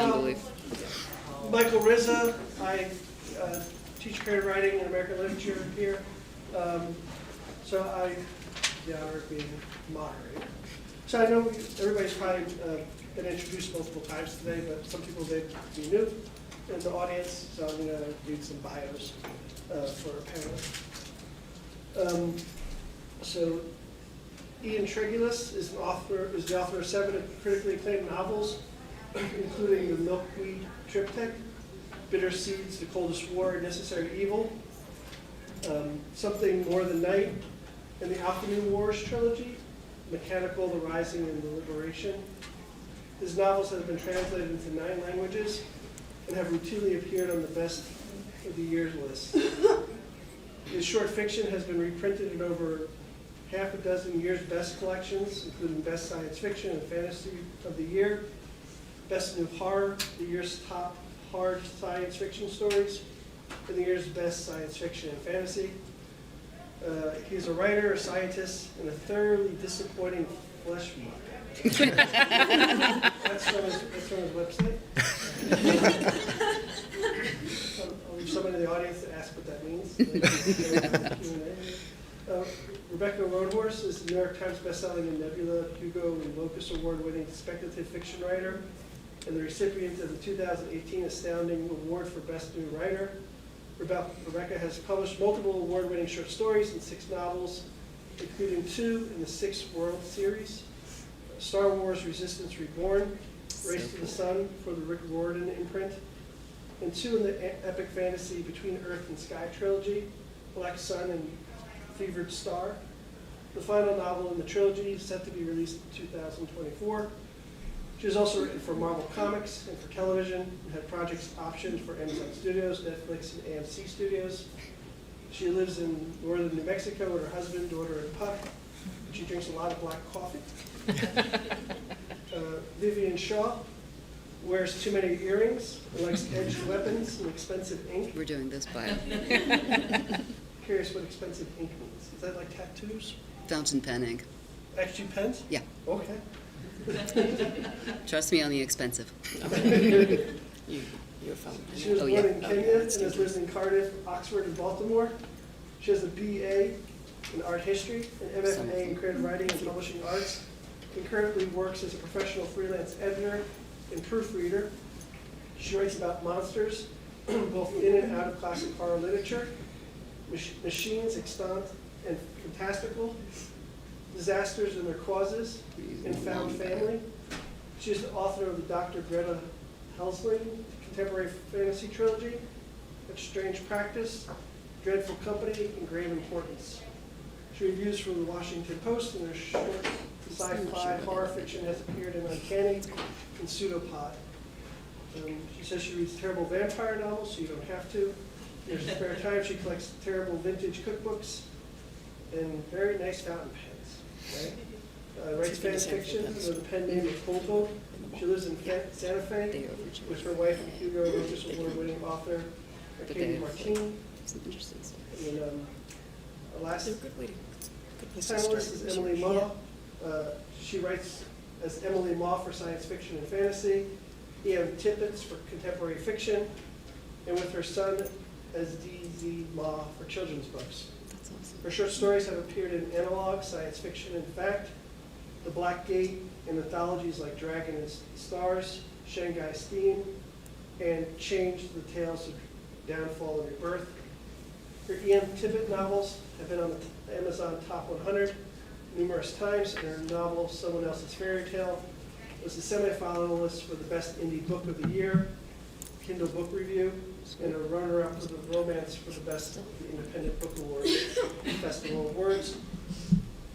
beyond belief. Michael Rizza, I teach creative writing and American literature here. So I the honor of being moderator. So I know everybody's probably been introduced multiple times today, but some people may be new in the audience, so I'm going to read some bios for our panelists. So Ian Tregillis is the author of 7 critically acclaimed novels, including The Milkweed Triptych, Bitter Seeds, The Coldest War, Necessary Evil, Something More Than Night, and the Alchemy Wars trilogy, Mechanical, The Rising, and The Liberation. His novels have been translated into 9 languages and have routinely appeared on the Best of the Year's list. His short fiction has been reprinted in over half a dozen years' best collections, including Best Science Fiction and Fantasy of the Year, Best New Horror, the year's top hard science fiction stories, and the year's best science fiction and fantasy. He's a writer, a scientist, and a thoroughly disappointing flesh mug. That's from his website. I'll leave someone in the audience to ask what that means. Rebecca Roanhorse is the New York Times bestselling and Nebula, Hugo, and Locus Award-winning speculative fiction writer, and the recipient of the 2018 Astounding Award for Best New Writer. Rebecca has published multiple award-winning short stories and 6 novels, including 2 in the 6 World Series, Star Wars Resistance Reborn, Race to the Sun for the Rick Riordan imprint, and 2 in the epic fantasy Between Earth and Sky trilogy, Black Sun and Fevered Star. The final novel in the trilogy is set to be released in 2024. She has also written for Marvel Comics and for television, and had projects optioned for Amazon Studios, Netflix, and AMC Studios. She lives in northern New Mexico with her husband, daughter, and pup. She drinks a lot of black coffee. Vivian Shaw wears too many earrings, and likes edged weapons and expensive ink. We're doing this bio. Curious what expensive ink means. Is that like tattoos? Fountain pen ink. Actually pens? Yeah. Okay. Trust me on the expensive. You're fountain. She was born in Kenya and has lived in Cardiff, Oxford, and Baltimore. She has a BA in art history, an MFA in creative writing and publishing arts, and currently works as a professional freelance editor and proofreader. She writes about monsters, both in and out of classic horror literature, machines, extant and fantastical, disasters and their causes, and found family. She is the author of the Dr. Greta Helsling contemporary fantasy trilogy, A Strange Practice, Dreadful Company, and Grave Importance. She reviews for the Washington Post, and her short sci-fi horror fiction has appeared in Uncanny and Pseudopod. She says she reads terrible vampire novels, so you don't have to. In her spare time, she collects terrible vintage cookbooks and very nice fountain pens. Right? Writes fan fiction with a pen name of Polvo. She lives in Santa Fe with her wife and Hugo Locus Award-winning author Katie Martini. Some interesting stuff. And last They're a good way to, good place to start. panelist is Emily Mah. She writes as Emily Mah for science fiction and fantasy, Ian Tippett for contemporary fiction, and with her son as D.Z. Mah for children's books. That's awesome. Her short stories have appeared in Analog, Science Fiction and Fact, The Black Gate, and anthologies like Dragon and Stars, Shanghai Steam, and Change, The Tales of Downfall and Rebirth. Her Ian Tippett novels have been on the Amazon Top 100 numerous times, and her novel, Someone Else's Fairy Tale, was the semi-finalist for the Best Indie Book of the Year, Kindle Book Review, and a runner-up for the romance for the Best Independent Book Award Festival Awards.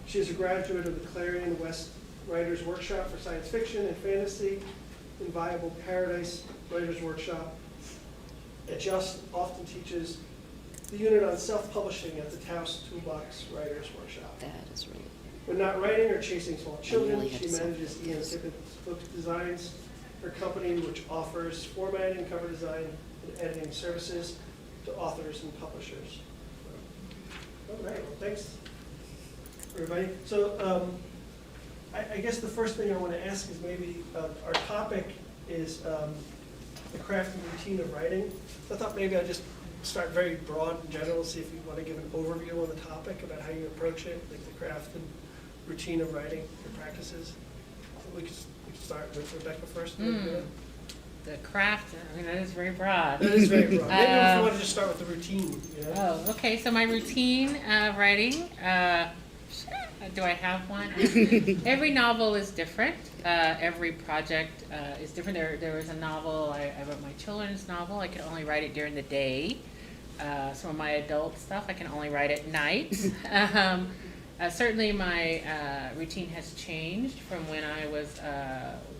She is a graduate of the Clarion West Writers Workshop for Science Fiction and Fantasy, Inviolable Paradise Writers Workshop. And she also often teaches the unit on self-publishing at the Taos Toolbox Writers Workshop. That is right. When not writing or chasing small children, really had she to manages Ian self-publish. Tippett's book designs, her company, which offers formatting, cover design, and editing services to authors and publishers. All right, well, thanks, everybody. So I guess the first thing I want to ask is maybe our topic is the craft and routine of writing. So I thought maybe I'd just start very broad and general, see if you want to give an overview on the topic about how you approach it, like the craft and routine of writing, your practices. So we could start with Rebecca first. The craft, I mean, that is very broad. That is very broad. Maybe if you want to just start with the routine. You know? Oh, okay, so my routine writing, do I have one? Every novel is different. Every project is different. There was a novel, I wrote my children's novel. I could only write it during the day. Some of my adult stuff, I can only write at night. Certainly my routine has changed from when I was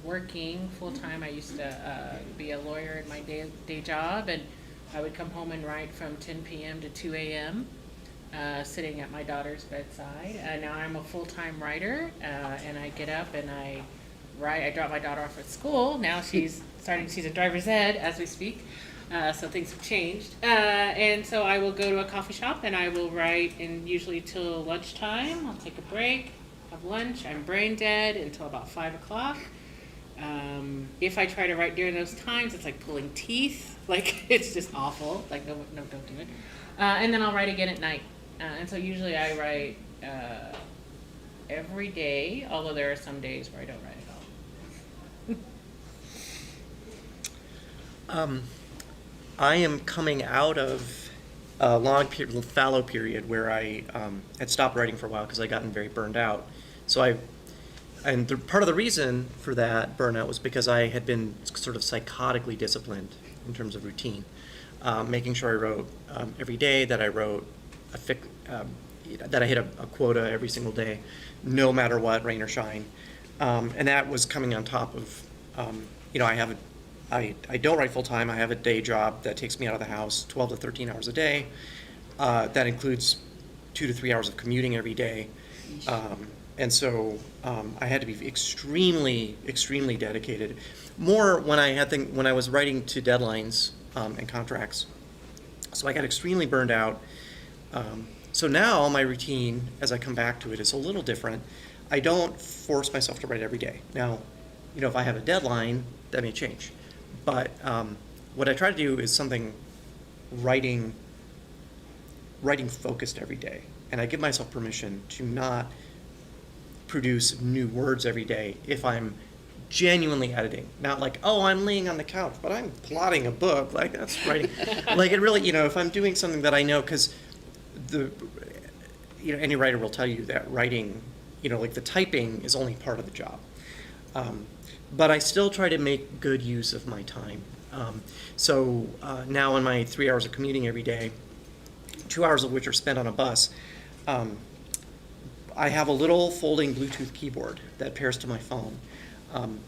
working full-time. I used to be a lawyer in my day job, and I would come home and write from 10 p.m. to 2 a.m. Sitting at my daughter's bedside. Now I'm a full-time writer, and I get up and I write. I drop my daughter off at school. Now she's a driver's ed as we speak. So things have changed. And so I will go to a coffee shop and I will write usually till lunchtime. I'll take a break, have lunch. I'm brain dead until about 5 o'clock. If I try to write during those times, it's like pulling teeth. Like, it's just awful. Like, no, don't do it. And then I'll write again at night. And so usually I write every day, although there are some days where I don't write at all. I am coming out of a long fallow period where I had stopped writing for a while because I gotten very burned out. So part of the reason for that burnout was because I had been sort of psychotically disciplined in terms of routine, making sure I wrote every day, that I wrote that I hit a quota every single day, no matter what, rain or shine, and that was coming on top of, I don't write full time. I have a day job that takes me out of the house 12 to 13 hours a day. That includes 2 to 3 hours of commuting every day. And so I had to be extremely, extremely dedicated. More when I was writing to deadlines and contracts. So I got extremely burned out. So now my routine, as I come back to it, is a little different. I don't force myself to write every day. Now, if I have a deadline, that may change. But what I try to do is something writing focused every day. And I give myself permission to not produce new words every day if I'm genuinely editing. Not like, oh, I'm laying on the couch, but I'm plotting a book. Like, that's writing. Like, it really, if I'm doing something that I know, because any writer will tell you that writing, like the typing is only part of the job. But I still try to make good use of my time. So now in my 3 hours of commuting every day, 2 hours of which are spent on a bus, I have a little folding Bluetooth keyboard that pairs to my phone,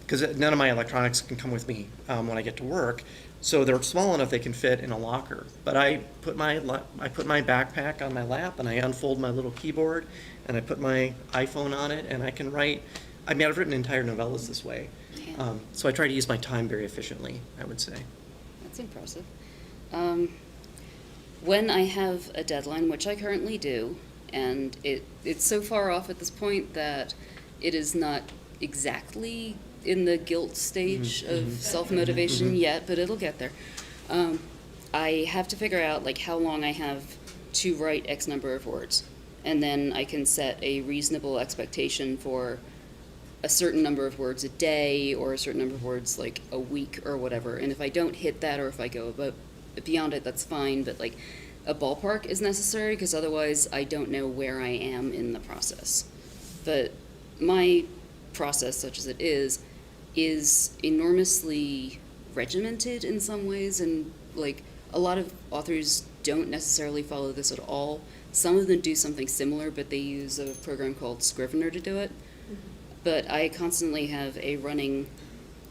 because none of my electronics can come with me when I get to work. So they're small enough they can fit in a locker. But I put my backpack on my lap and I unfold my little keyboard and I put my iPhone on it and I can write. I've written entire novellas this way. So I try to use my time very efficiently, I would say. That's impressive. When I have a deadline, which I currently do, and it's so far off at this point that it is not exactly in the guilt stage of self-motivation yet, but it'll get there. I have to figure out how long I have to write X number of words, and then I can set a reasonable expectation for a certain number of words a day or a certain number of words a week or whatever. And if I don't hit that or if I go beyond it, that's fine, but a ballpark is necessary because otherwise I don't know where I am in the process. But my process, such as it is enormously regimented in some ways, and a lot of authors don't necessarily follow this at all. Some of them do something similar, but they use a program called Scrivener to do it. But I constantly have a running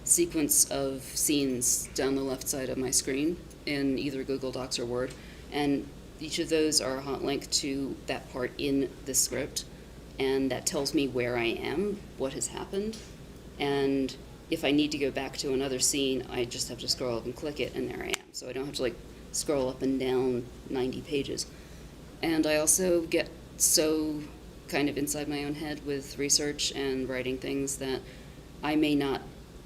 sequence of scenes down the left side of my screen in either Google Docs or Word, and each of those are a hot link to that part in the script, and that tells me where I am, what has happened, and if I need to go back to another scene, I just have to scroll up and click it, and there I am. So I don't have to scroll up and down 90 pages. And I also get so kind of inside my own head with research and writing things that I may not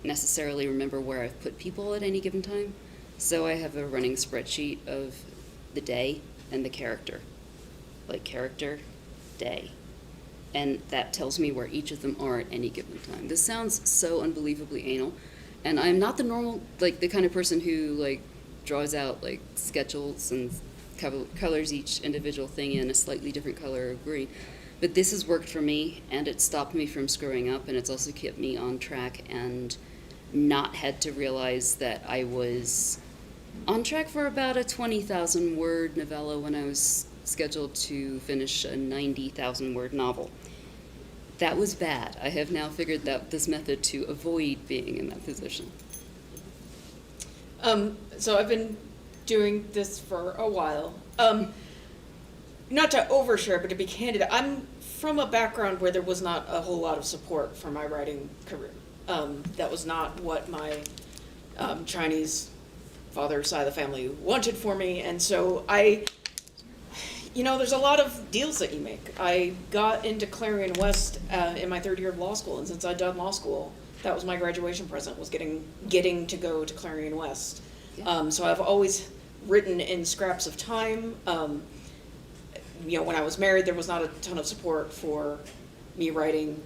necessarily remember where I've put people at any given time. So I have a running spreadsheet of the day and the character. Like character, day. And that tells me where each of them are at any given time. This sounds so unbelievably anal. And I'm not the normal, like the kind of person who like draws out like schedules and colors each individual thing in a slightly different color of green. But this has worked for me, and it stopped me from screwing up, and it's also kept me on track and not had to realize that I was on track for about a 20,000 word novella when I was scheduled to finish a 90,000 word novel. That was bad. I have now figured out this method to avoid being in that position. So I've been doing this for a while. Not to overshare, but to be candid, I'm from a background where there was not a whole lot of support for my writing career. That was not what my Chinese father side of the family wanted for me, and so there's a lot of deals that you make. I got into Clarion West in my third year of law school, and since I'd done law school, that was my graduation present, was getting to go to Clarion West. Yeah. So I've always written in scraps of time. When I was married, there was not a ton of support for me writing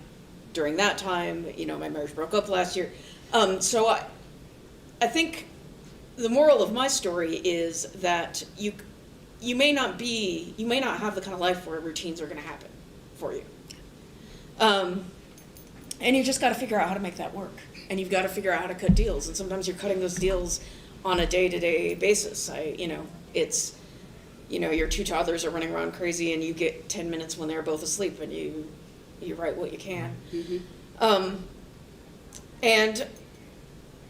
during that time. My marriage broke up last year. So I think the moral of my story is that you may not have the kind of life where routines are going to happen for you. And you just got to figure out how to make that work. And you've got to figure out how to cut deals. And sometimes you're cutting those deals on a day-to-day basis. Your two toddlers are running around crazy, and you get 10 minutes when they're both asleep, and you write what you can. Mm-hmm. And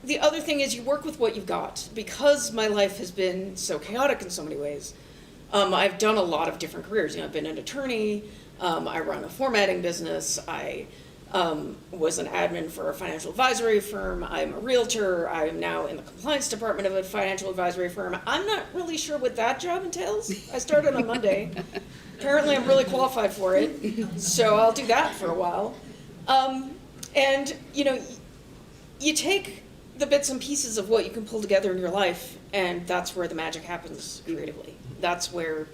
the other thing is you work with what you've got. Because my life has been so chaotic in so many ways, I've done a lot of different careers. I've been an attorney, I run a formatting business, I was an admin for a financial advisory firm, I'm a realtor, I am now in the compliance department of a financial advisory firm. I'm not really sure what that job entails. I started on Monday. Apparently I'm really qualified for it, so I'll do that for a while. And you take the bits and pieces of what you can pull together in your life, and that's where the magic happens creatively. That's where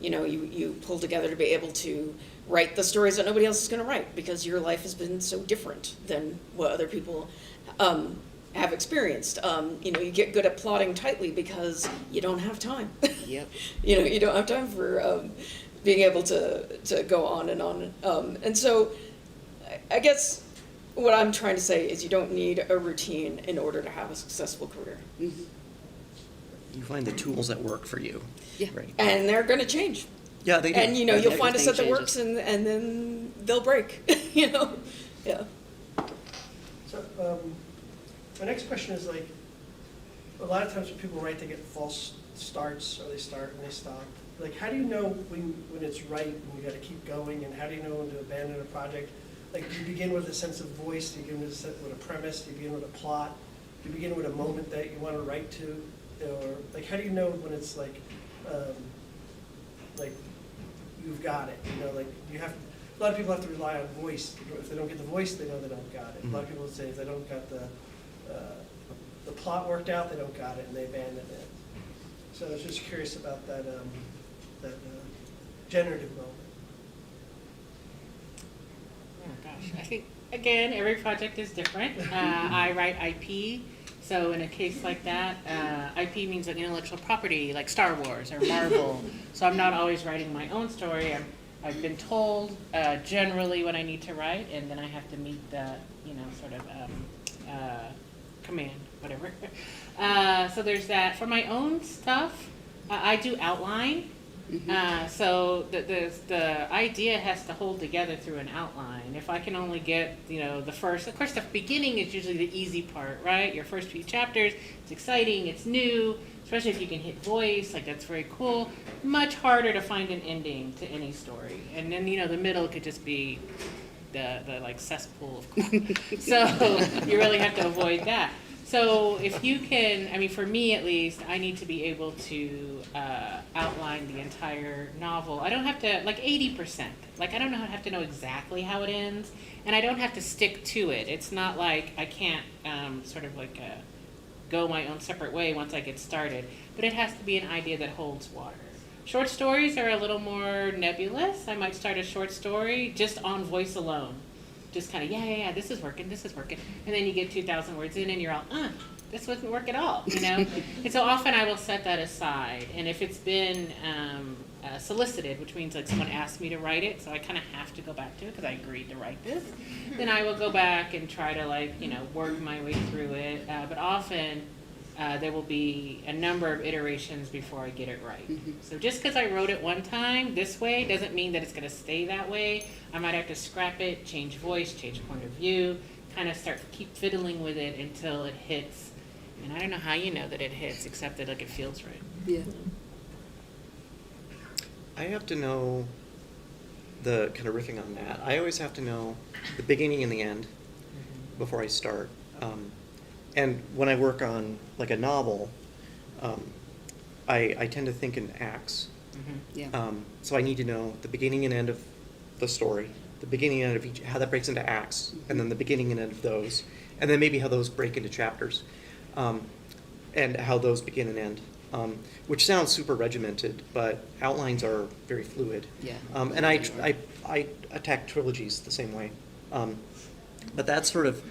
you pull together to be able to write the stories that nobody else is going to write, because your life has been so different than what other people have experienced. You get good at plotting tightly because you don't have time. Yep. You don't have time for being able to go on and on. And so I guess what I'm trying to say is you don't need a routine in order to have a successful career. Mm-hmm. You find the tools that work for you. Yeah. Right. And they're going to change. Yeah, they do. And you'll find a set that Everything works, and then they'll break. Yeah. So, my next question is like, a lot of times when people write, they get false starts, or they start and they stop. Like, how do you know when it's right, when you got to keep going, and how do you know when to abandon a project? Like, do you begin with a sense of voice? Do you begin with a premise? Do you begin with a plot? Do you begin with a moment that you want to write to? Or like, how do you know when it's like you've got it? Like you have. A lot of people have to rely on voice. If they don't get the voice, they know they don't got it. Mm-hmm. A lot of people would say if they don't got the plot worked out, they don't got it, and they abandon it. So I was just curious about that generative moment. Oh gosh, I think again every project is different. I write IP, so in a case like that, IP means like intellectual property, like Star Wars or Marvel. So I'm not always writing my own story. I've been told generally what I need to write, and then I have to meet the sort of command, whatever. So there's that. For my own stuff, I do outline. Mm-hmm. So the idea has to hold together through an outline. If I can only get the first, of course the beginning is usually the easy part, right? Your first few chapters, it's exciting, it's new, especially if you can hit voice, like that's very cool. Much harder to find an ending to any story, and then the middle could just be the like cesspool of crap. So you really have to avoid that. So if you can, I mean, for me at least, I need to be able to outline the entire novel. I don't have to, like 80%. Like I don't have to know exactly how it ends, and I don't have to stick to it. It's not like I can't sort of like go my own separate way once I get started. But it has to be an idea that holds water. Short stories are a little more nebulous. I might start a short story just on voice alone. Just kind of, yeah, this is working. And then you get 2,000 words in and you're all, this wouldn't work at all, you know? And so often I will set that aside. And if it's been solicited, which means like someone asked me to write it, so I kind of have to go back to it because I agreed to write this, then I will go back and try to like, work my way through it. But often there will be a number of iterations before I get it right. So just because I wrote it one time this way doesn't mean that it's going to stay that way. I might have to scrap it, change voice, change point of view, kind of keep fiddling with it until it hits. And I don't know how you know that it hits, except that like it feels right. Yeah. I have to know the kind of riffing on that. I always have to know the beginning and the end before I start. And when I work on like a novel, I tend to think in acts. Yeah. So I need to know the beginning and end of the story, the beginning and end of each, how that breaks into acts, and then the beginning and end of those, and then maybe how those break into chapters, and how those begin and end. Which sounds super regimented, but outlines are very fluid. Yeah. And I attack trilogies the same way. But that's sort of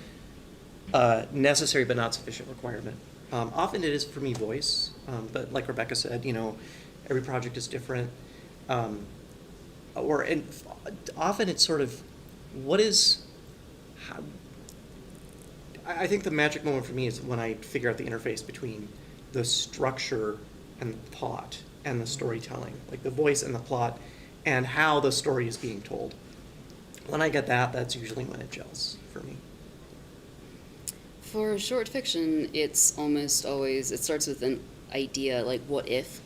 necessary but not sufficient requirement. Often it is for me voice, but like Rebecca said, every project is different. Often it's sort of I think the magic moment for me is when I figure out the interface between the structure and the plot and the storytelling, like the voice and the plot and how the story is being told. When I get that, that's usually when it gels for me. For short fiction, it's almost always, it starts with an idea, like what if?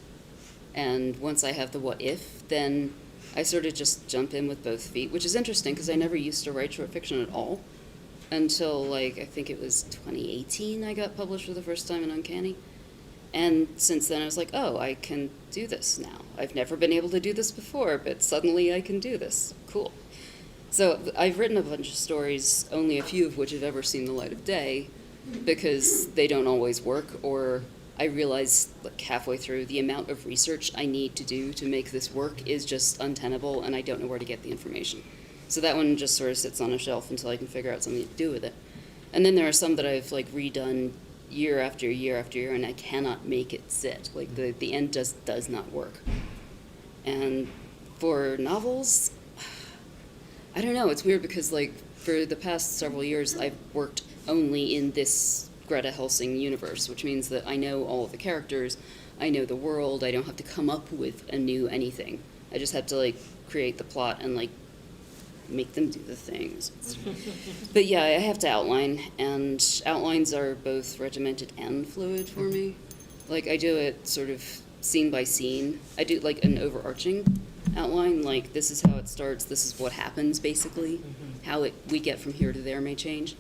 And once I have the what if, then I sort of just jump in with both feet, which is interesting because I never used to write short fiction at all until I think it was 2018 I got published for the first time in Uncanny. And since then I was like, oh, I can do this now. I've never been able to do this before, but suddenly I can do this. Cool. So I've written a bunch of stories, only a few of which have ever seen the light of day, because they don't always work, or I realize like halfway through the amount of research I need to do to make this work is just untenable, and I don't know where to get the information. So that one just sort of sits on a shelf until I can figure out something to do with it. And then there are some that I've like redone year after year after year, and I cannot make it sit. Like the end just does not work. And for novels, I don't know, it's weird because like for the past several years I've worked only in this Greta Helsing universe, which means that I know all of the characters, I know the world, I don't have to come up with a new anything. I just have to like create the plot and like make them do the things. But yeah, I have to outline, and outlines are both regimented and fluid for me. Like I do it sort of scene by scene. I do like an overarching outline, like this is how it starts, this is what happens basically. How we get from here to there may change.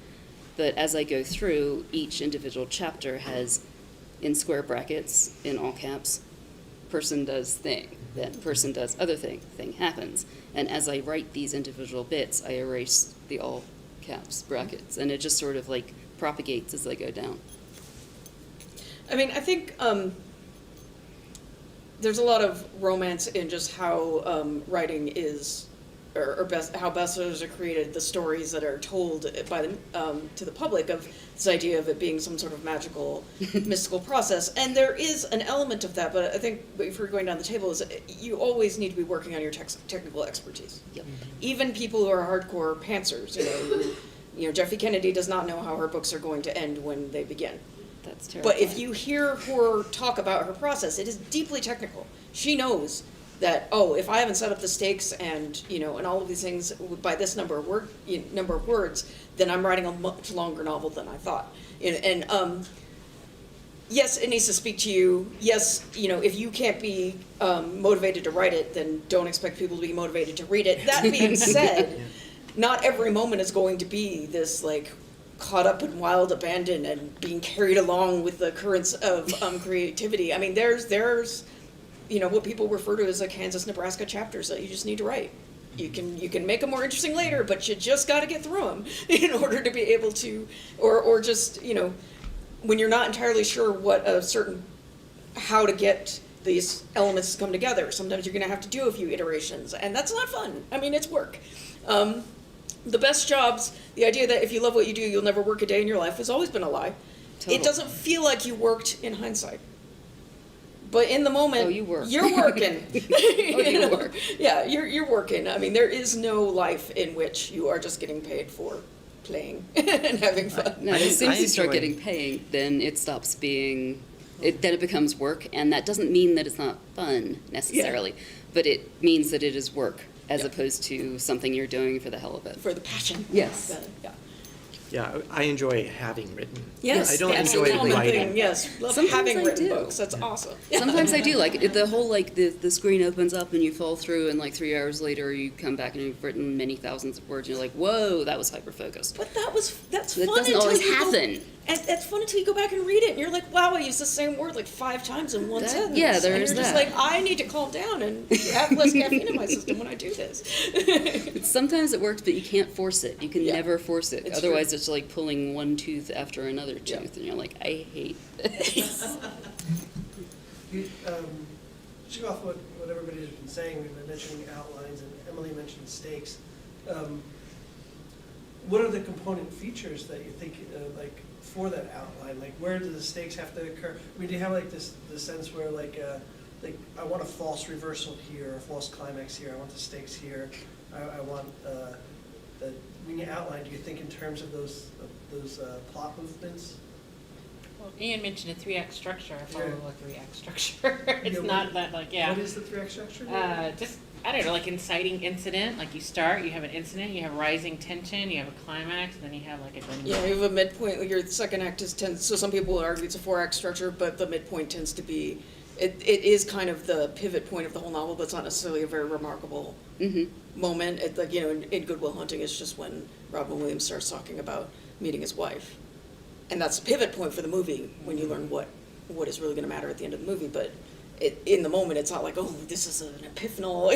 But as I go through, each individual chapter has, in square brackets, in all caps, person does thing, then person does other thing, thing happens. And as I write these individual bits, I erase the all caps brackets, and it just sort of like propagates as I go down. I mean, I think there's a lot of romance in just how writing is, or how bestsellers are created, the stories that are told by the, to the public of this idea of it being some sort of magical, mystical process. And there is an element of that, but I think if we're going down the table, is you always need to be working on your technical expertise. Yep. Even people who are hardcore pantsers, Jeffrey Kennedy does not know how her books are going to end when they begin. That's terrible. But if you hear her talk about her process, it is deeply technical. She knows that, if I haven't set up the stakes and all of these things by this number of words, then I'm writing a much longer novel than I thought. Yes, it needs to speak to you. Yes, if you can't be motivated to write it, then don't expect people to be motivated to read it. That being said, not every moment is going to be this like caught up in wild abandon and being carried along with the currents of creativity. I mean, there's what people refer to as Kansas, Nebraska chapters that you just need to write. You can make them more interesting later, but you just got to get through them in order to be able to, or just, when you're not entirely sure how to get these elements to come together. Sometimes you're going to have to do a few iterations, and that's not fun. I mean, it's work. The best jobs, the idea that if you love what you do, you'll never work a day in your life has always been a lie. Total. It doesn't feel like you worked in hindsight. But in the moment, Oh, you work. You're working. You work. Yeah, you're working. I mean, there is no life in which you are just getting paid for playing and having fun. No, as soon as you start enjoy- getting paid, then it stops being, then it becomes work, and that doesn't mean that it's not fun necessarily, but it means that it is work as opposed to something you're doing for the hell of it. For the passion. Yes. Yeah. Yeah, I enjoy having written. Yes, I don't that's enjoy the common writing. thing. Yes, love Sometimes having I written do. books. That's awesome. Sometimes I do, like, the whole, like, the screen opens up and you fall through, and, like, 3 hours later you come back and you've written many thousands of words, and you're like, whoa, that was hyper-focused. But that's That fun doesn't until always you happen. And that's fun until you go back and read it, and you're like, wow, I used the same word like 5 times in one That- sentence. yeah, there and is you're just that. like, I need to calm down and have less caffeine in my system when I do this. Sometimes it works, but you can't force it. You can Yeah. never force it. It's Otherwise, true. it's like pulling one tooth after another tooth, Yeah. and you're like, I hate this. To go off what everybody's been saying, we've been mentioning outlines, and Emily mentioned stakes. What are the component features that you think, for that outline? Like, where do the stakes have to occur? I mean, do you have like the sense where like I want a false reversal here, a false climax here, I want the stakes here, I want when you outline, do you think in terms of those plot movements? Well, Ian mentioned a 3-act structure. I follow Yeah. a 3-act structure. It's Yeah, not that What is the 3-act structure? just, I don't know, like inciting incident. Like you start, you have an incident, you have rising tension, you have a climax, and then you have like a done. Yeah, you have a midpoint. Your second act so some people would argue it's a 4-act structure, but the midpoint tends to be, it is kind of the pivot point of the whole novel, but it's not necessarily a very remarkable moment. It, like, in Good Will Hunting, it's just when Robin Williams starts talking about meeting his wife. And that's a pivot point for the movie when you learn what is really going to matter at the end of the movie. But in the moment, it's not like, oh, this is an epiphanal.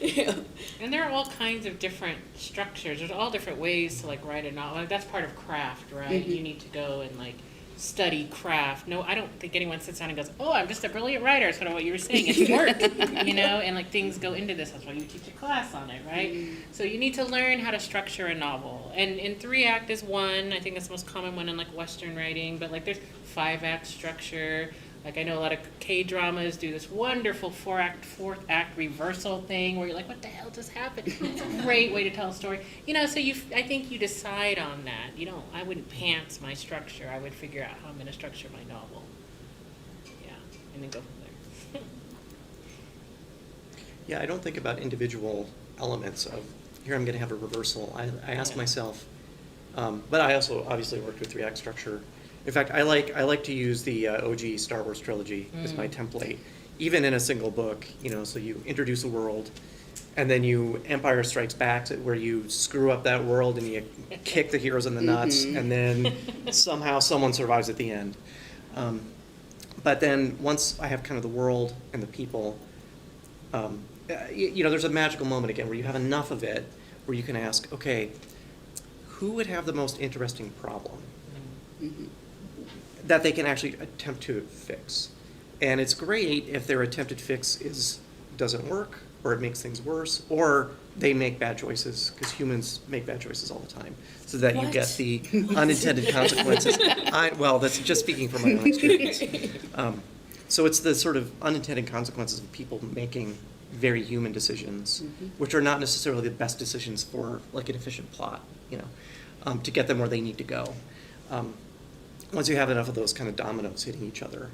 Yeah. And there are all kinds of different structures. There's all different ways to like write a novel. Like, that's part of craft, right? You need to go and like study craft. No, I don't think anyone sits down and goes, oh, I'm just a brilliant writer. It's kind of what you were saying. It's work, and like things go into this. That's why you teach a class on it, right? So you need to learn how to structure a novel. And in 3-act is one. I think that's the most common one in like Western writing. But like there's 5-act structure. Like I know a lot of K-dramas do this wonderful 4th act reversal thing where you're like, what the hell just happened? It's a great way to tell a story. So I think you decide on that. I wouldn't pants my structure. I would figure out how I'm going to structure my novel. Yeah, and then go from there. Yeah, I don't think about individual elements of, here I'm going to have a reversal. I ask myself, but I also obviously worked with 3-act structure. In fact, I like to use the OG Star Wars trilogy as my template, even in a single book. So you introduce a world, and then you Empire Strikes Back, where you screw up that world and you kick the heroes in the nuts, and then somehow someone survives at the end. But then once I have kind of the world and the people, there's a magical moment again where you have enough of it where you can ask, okay, who would have the most interesting problem that they can actually attempt to fix? And it's great if their attempted fix doesn't work, or it makes things worse, or they make bad choices, because humans make bad choices all the time, so that you get the unintended consequences. Well, that's just speaking from my own experience. So it's the sort of unintended consequences of people making very human decisions, which are not necessarily the best decisions for like an efficient plot, to get them where they need to go. Once you have enough of those kind of dominoes hitting each other,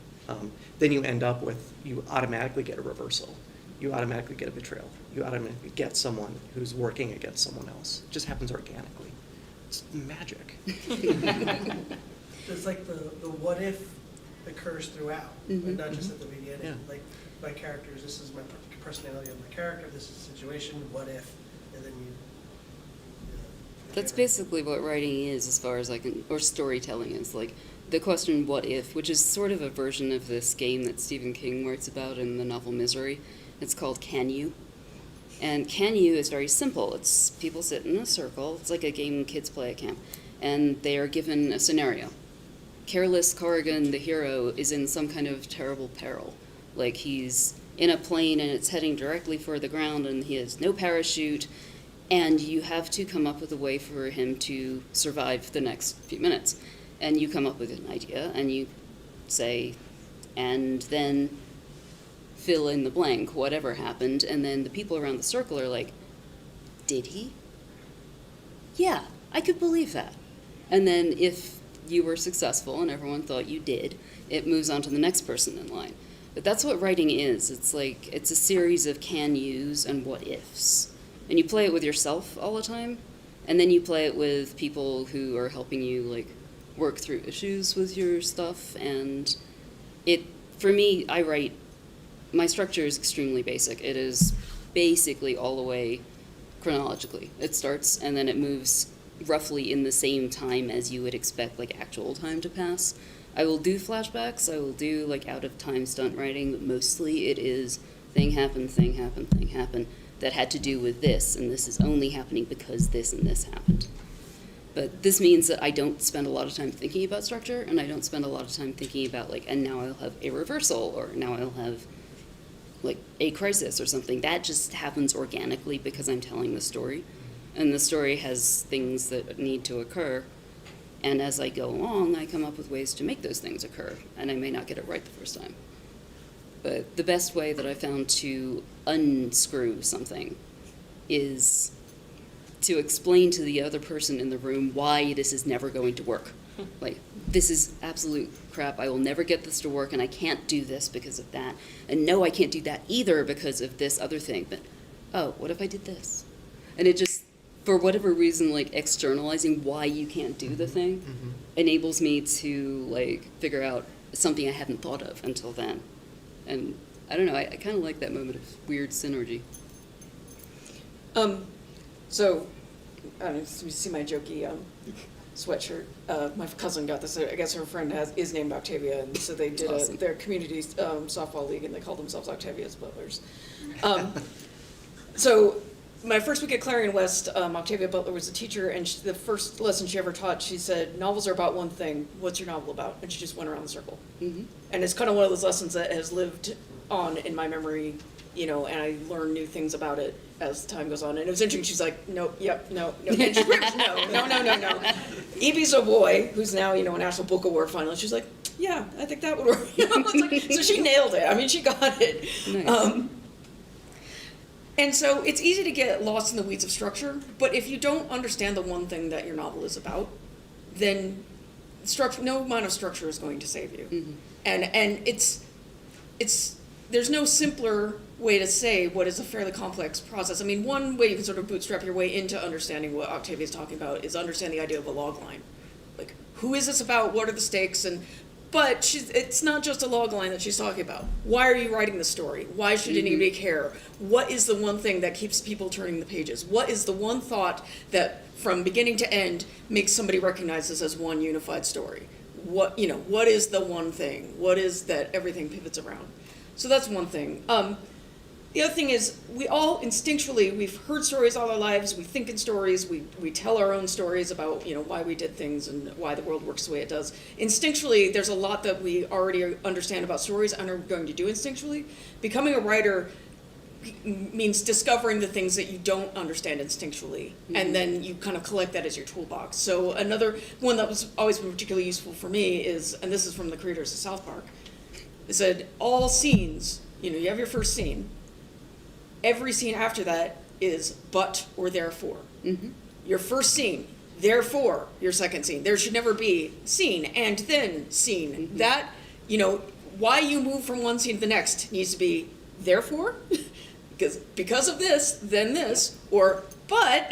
then you end up with, you automatically get a reversal. You automatically get a betrayal. You automatically get someone who's working against someone else. It just happens organically. It's magic. It's like the what if occurs throughout, and not just at the beginning. Yeah. Like my characters, this is my personality of my character, this is the situation, what if, and then you That's basically what writing is, as far as I can, or storytelling is. Like, the question, what if, which is sort of a version of this game that Stephen King writes about in the novel Misery. It's called Can You? And Can You is very simple. It's people sit in a circle. It's like a game kids play at camp. And they are given a scenario. Careless Corrigan, the hero, is in some kind of terrible peril. Like, he's in a plane and it's heading directly for the ground and he has no parachute, and you have to come up with a way for him to survive the next few minutes. And you come up with an idea and you say, and then fill in the blank, whatever happened, and then the people around the circle are like, did he? Yeah, I could believe that. And then if you were successful and everyone thought you did, it moves on to the next person in line. But that's what writing is. It's like, it's a series of can-yous and what-ifs. And you play it with yourself all the time, and then you play it with people who are helping you, like, work through issues with your stuff. And it, for me, I write, my structure is extremely basic. It is basically all the way chronologically. It starts and then it moves roughly in the same time as you would expect, like, actual time to pass. I will do flashbacks, I will do, like, out-of-time stunt writing, but mostly it is thing happened, thing happened, thing happened, that had to do with this, and this is only happening because this and this happened. But this means that I don't spend a lot of time thinking about structure, and I don't spend a lot of time thinking about, like, and now I'll have a reversal, or now I'll have, like, a crisis or something. That just happens organically because I'm telling the story, and the story has things that need to occur. And as I go along, I come up with ways to make those things occur, and I may not get it right the first time. But the best way that I found to unscrew something is to explain to the other person in the room why this is never going to work. Like, this is absolute crap, I will never get this to work, and I can't do this because of that. And no, I can't do that either because of this other thing. But, oh, what if I did this? And it just, for whatever reason, like, externalizing why you can't do the thing enables me to, like, figure out something I hadn't thought of until then. And I don't know, I kind of like that moment of weird synergy. So, I don't know, you see my jokey sweatshirt. My cousin got this. I guess her friend is named Octavia, and so they did Awesome. their community softball league, and they called themselves Octavia's Butlers. So, my first week at Clarion West, Octavia Butler was a teacher, and the first lesson she ever taught, she said, novels are about one thing. What's your novel about? And she just went around the circle. Mm-hmm. And it's kind of one of those lessons that has lived on in my memory, you know, and I learn new things about it as time goes on. And it was interesting. She's like, nope, yep, no. And she goes, no. Evie's a boy, who's now, you know, a National Book Award finalist. She's like, yeah, I think that would work. You know, it's like, so she nailed it. I mean, she got it. Nice. And so it's easy to get lost in the weeds of structure, but if you don't understand the one thing that your novel is about, then structure, no amount of structure is going to save you. Mm-hmm. And it's there's no simpler way to say what is a fairly complex process. I mean, one way you can sort of bootstrap your way into understanding what Octavia is talking about is understand the idea of a log line. Like, who is this about? What are the stakes? But it's not just a log line that she's talking about. Why are you writing the story? Why should anybody care? What is the one thing that keeps people turning the pages? What is the one thought that, from beginning to end, makes somebody recognize this as one unified story? What is the one thing? What is that everything pivots around? So that's one thing. The other thing is, we all instinctually, we've heard stories all our lives, we think in stories, we tell our own stories about, you know, why we did things and why the world works the way it does. Instinctually, there's a lot that we already understand about stories and are going to do instinctually. Becoming a writer means discovering the things that you don't understand instinctually, and then you kind of collect that as your toolbox. So another one that was always been particularly useful for me is, and this is from the creators of South Park, it said, all scenes, you know, you have your first scene, every scene after that is but or therefore. Mm-hmm. Your first scene, therefore your second scene. There should never be scene and then scene. Mm-hmm. That, you know, why you move from one scene to the next needs to be therefore, because of this, then this, or but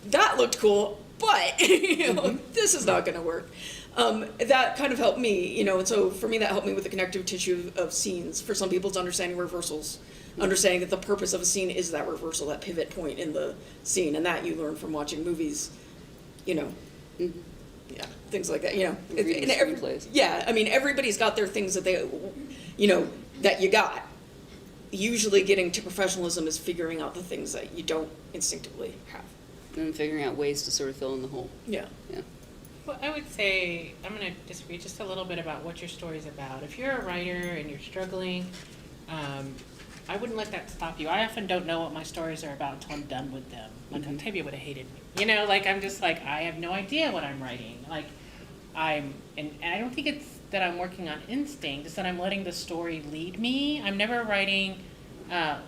that looked cool, but you know, this is not going to work. That kind of helped me, you know, and so for me that helped me with the connective tissue of scenes. For some people it's understanding reversals, understanding that the purpose of a scene is that reversal, that pivot point in the scene, and that you learn from watching movies you know, Mhm. yeah, things like that, you know. Reading And screenplays. yeah, I mean, everybody's got their things that they, you know, that you got. Usually getting to professionalism is figuring out the things that you don't instinctively have. And figuring out ways to sort of fill in the hole. Yeah. Yeah. Well, I would say, I'm going to disagree just a little bit about what your story's about. If you're a writer and you're struggling, I wouldn't let that stop you. I often don't know what my stories are about until I'm done with them. Like, Octavia would have hated me. You know, like, I'm just like, I have no idea what I'm writing. Like, and I don't think it's that I'm working on instinct, it's that I'm letting the story lead me. I'm never writing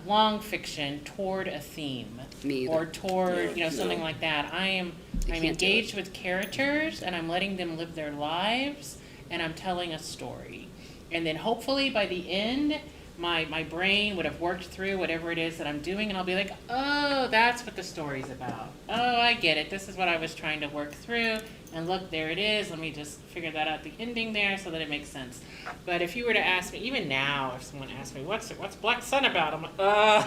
long fiction toward a theme. Me either. Or toward, No, something no. like that. I'm can't do engaged it. with characters, and I'm letting them live their lives, and I'm telling a story. And then hopefully by the end, my brain would have worked through whatever it is that I'm doing, and I'll be like, oh, that's what the story's about. Oh, I get it. This is what I was trying to work through. And look, there it is. Let me just figure that out, the ending there, so that it makes sense. But if you were to ask me, even now, if someone asked me, what's Black Sun about? I'm like,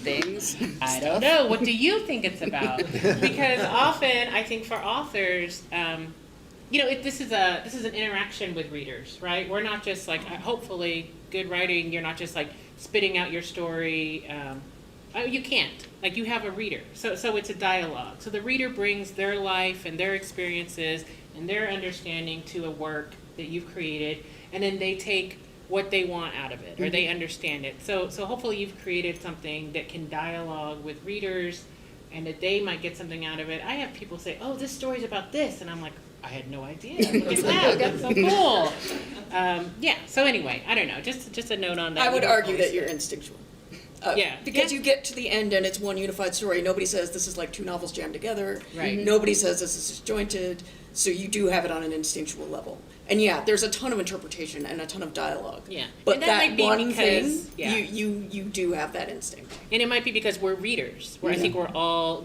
Things. I don't know. What do you think it's about? Because often, I think for authors, this is an interaction with readers, right? We're not just like, hopefully, good writing. You're not just like spitting out your story. You can't. Like, you have a reader. So it's a dialogue. So the reader brings their life and their experiences and their understanding to a work that you've created, and then they take what they want out of it, or they understand it. So hopefully you've created something that can dialogue with readers, and that they might get something out of it. I have people say, oh, this story's about this, and I'm like, I had no idea. Look at that. That's so cool. So anyway, I don't know. Just a note on that. I would You don't argue that always- you're instinctual. Yeah. Because Yeah. you get to the end and it's one unified story. Nobody says this is like two novels jammed together. Right. Nobody says this is disjointed. So you do have it on an instinctual level. And yeah, there's a ton of interpretation and a ton of dialogue. Yeah. But And that that might be one because- thing, yeah. you do have that instinct. And it might be because we're readers, where I Yeah. think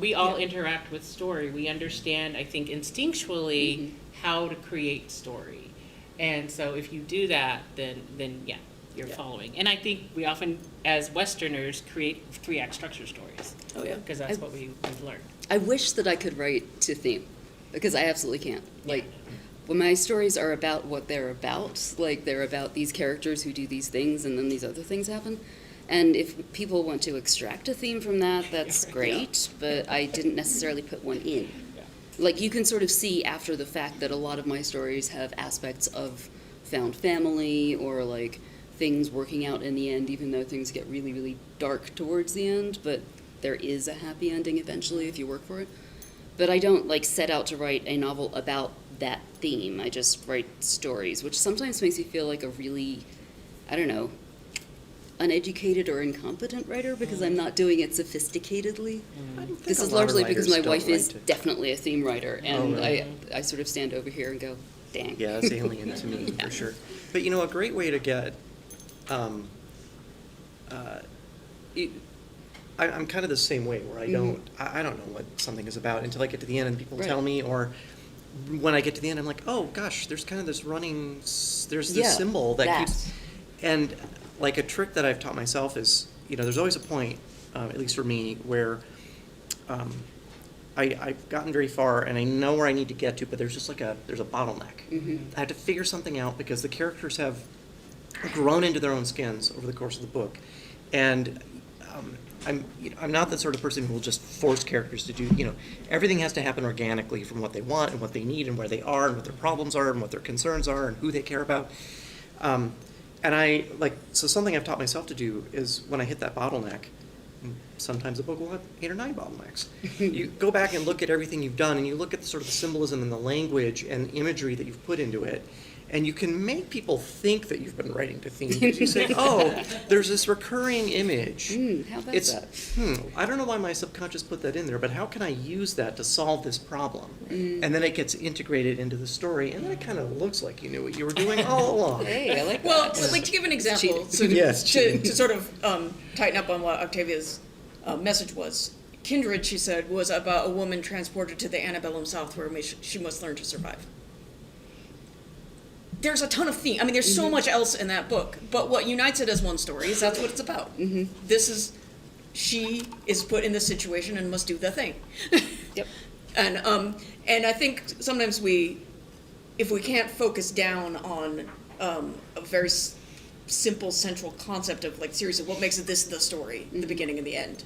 we all Yeah. interact with story. We understand, I think, instinctually how to create story. And so if you do that, then yeah, you're Yeah. following. And I think we often, as Westerners, create 3-act structure stories, Oh yeah. because that's what we've learned. I wish that I could write to theme, because I absolutely can't. Like, when my stories are about what they're about, like they're about these characters who do these things and then these other things happen. And if people want to extract a theme from that, that's Yeah. great, but I didn't necessarily put one in. Like, you can sort of see after the fact that a lot of my stories have aspects of found family or like things working out in the end, even though things get really, really dark towards the end, but there is a happy ending eventually if you work for it. But I don't like set out to write a novel about that theme. I just write stories, which sometimes makes me feel like a really, I don't know, uneducated or incompetent writer because I'm not doing it sophisticatedly. This is largely because my wife is definitely a theme writer, and I sort of stand over here and go, dang. Yeah, that's alien to me, for sure. But a great way to get, I'm kind of the same way, where I don't know what something is about until I get to the end and people tell me, or when I get to the end, I'm like, oh gosh, there's kind of this there's this symbol that keeps, and like a trick that I've taught myself is, there's always a point, at least for me, where I've gotten very far and I know where I need to get to, but there's just there's a bottleneck. I have to figure something out because the characters have grown into their own skins over the course of the book, and I'm not the sort of person who will just force characters to do, everything has to happen organically from what they want and what they need and where they are and what their problems are and what their concerns are and who they care about. And so something I've taught myself to do is when I hit that bottleneck, and sometimes a book will have 8 or 9 bottlenecks. You go back and look at everything you've done and you look at the sort of the symbolism and the language and imagery that you've put into it, and you can make people think that you've been writing to themes. You say, oh, there's this recurring image. How about It's, that? I don't know why my subconscious put that in there, but how can I use that to solve this problem? And then it gets integrated into the story, and then it kind of looks like you knew what you were doing all along. Hey, I like Well, that. like to give an example, Cheating. so to, Yes, to, cheating. to sort of tighten up on what Octavia's message was. Kindred, she said, was about a woman transported to the antebellum South where she must learn to survive. There's a ton of theme. I mean, there's so much else in that book, but what unites it as one story is that's what it's about. This is, she is put in this situation and must do the thing. Yep. And I think sometimes if we can't focus down on a very simple central concept of like seriously what makes this the story, the beginning and the end,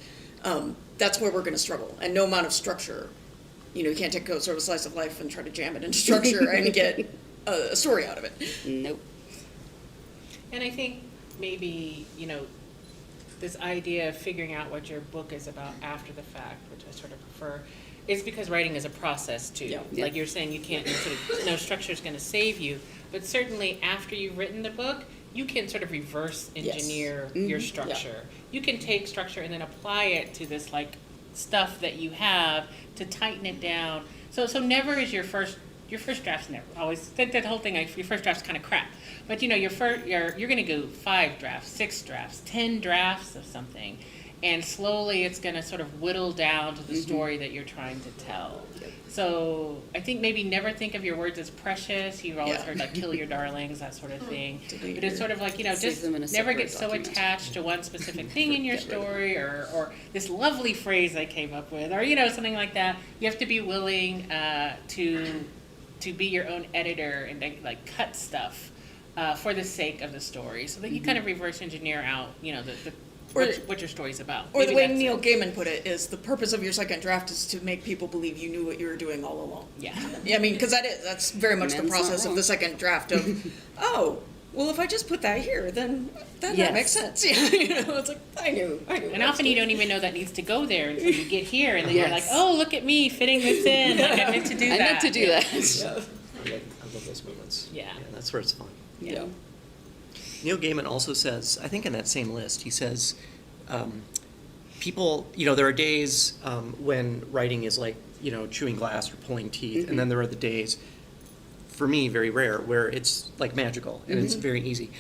that's where we're going to struggle. And no amount of structure, you can't take a sort of slice of life and try to jam it into structure and get a story out of it. Nope. And I think maybe, this idea of figuring out what your book is about after the fact, which I sort of prefer, is because writing is a process too. Yeah. Like you're saying, you can't, no structure is going to save you, but certainly after you've written the book, you can sort of reverse engineer your structure. Yeah. You can take structure and then apply it to this like stuff that you have to tighten it down. So never is your first draft's never always that whole thing. Your first draft's kind of crap, but you're going to go 5 drafts, 6 drafts, 10 drafts of something, and slowly it's going to sort of whittle down to the story that you're trying to tell. So I think maybe never think of your words as precious. You've always heard like kill your darlings, that sort of thing. But it's sort of like, just never get so attached to one specific thing in your story or this lovely phrase I came up with or, something like that. You have to be willing to be your own editor and like cut stuff for the sake of the story so that you kind of reverse engineer out, what your story's about. Or the way Neil Gaiman put it is the purpose of your second draft is to make people believe you knew what you were doing all along. Yeah. I mean, because that's very much the process of the second draft of, well, if I just put that here, then that makes sense. Yeah, it's like, I knew. And often you don't even know that needs to go there until you get here, and then you're like, oh, look at me fitting this in. Like, I meant to do that. I meant to do that. I love those moments. Yeah. That's where it's fun. Yeah. Neil Gaiman also says, I think in that same list, he says, people, there are days when writing is like, chewing glass or pulling teeth, and then there are the days, for me, very rare, where it's like magical and it's very easy.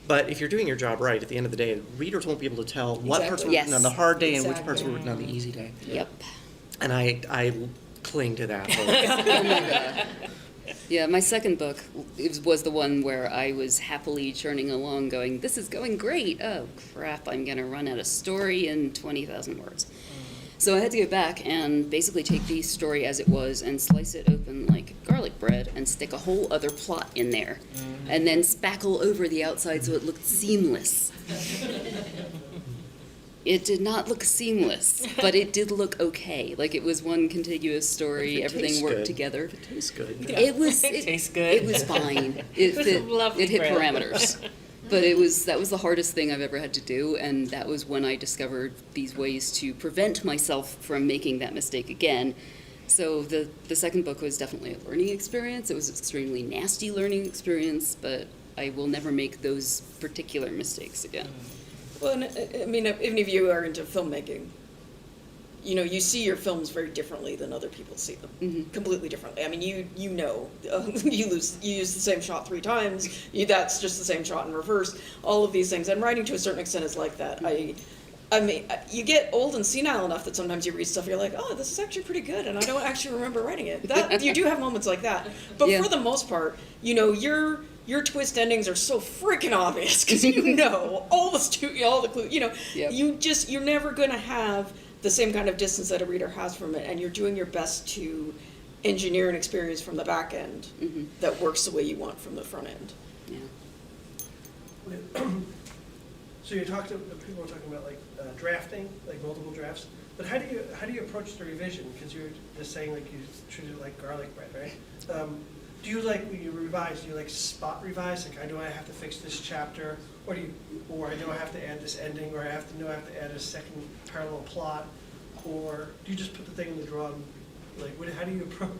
But if you're doing your job right, at the end of the day, readers won't be able to tell what parts were written on the hard day and which parts were written on the easy day. Yep. And I cling to that hope. Yeah, my second book was the one where I was happily churning along going, this is going great. Oh, crap, I'm going to run out of story in 20,000 words. So I had to go back and basically take the story as it was and slice it open like garlic bread and stick a whole other plot in there. And then spackle over the outside so it looked seamless. It did not look seamless, but it did look okay. Like it was one contiguous story, everything worked together. If it tastes good. Yeah. It tastes good. It was fine. It hit bread. parameters. But that was the hardest thing I've ever had to do, and that was when I discovered these ways to prevent myself from making that mistake again. So the second book was definitely a learning experience. It was an extremely nasty learning experience, but I will never make those particular mistakes again. Well, and, I mean, if any of you are into filmmaking, you see your films very differently than other people see them. Completely differently. I mean, you use the same shot 3 times. That's just the same shot in reverse. All of these things, and writing to a certain extent is like that. I mean, you get old and senile enough that sometimes you read stuff and you're like, oh, this is actually pretty good, and I don't actually remember writing it. You do have moments like that, but for the most part, your twist endings are so freaking obvious because all the clues. You're never gonna have the same kind of distance that a reader has from it, and you're doing your best to engineer an experience from the back end that works the way you want from the front end. Yeah. So people are talking about like drafting, like multiple drafts. But how do you approach the revision? Because you're just saying like you treat it like garlic bread, right? Do you when you revise? Do you spot revise? Like I know I have to fix this chapter, or I know I have to add this ending, or I have to add a second parallel plot, or do you just put the thing in the drawer? How do you approach?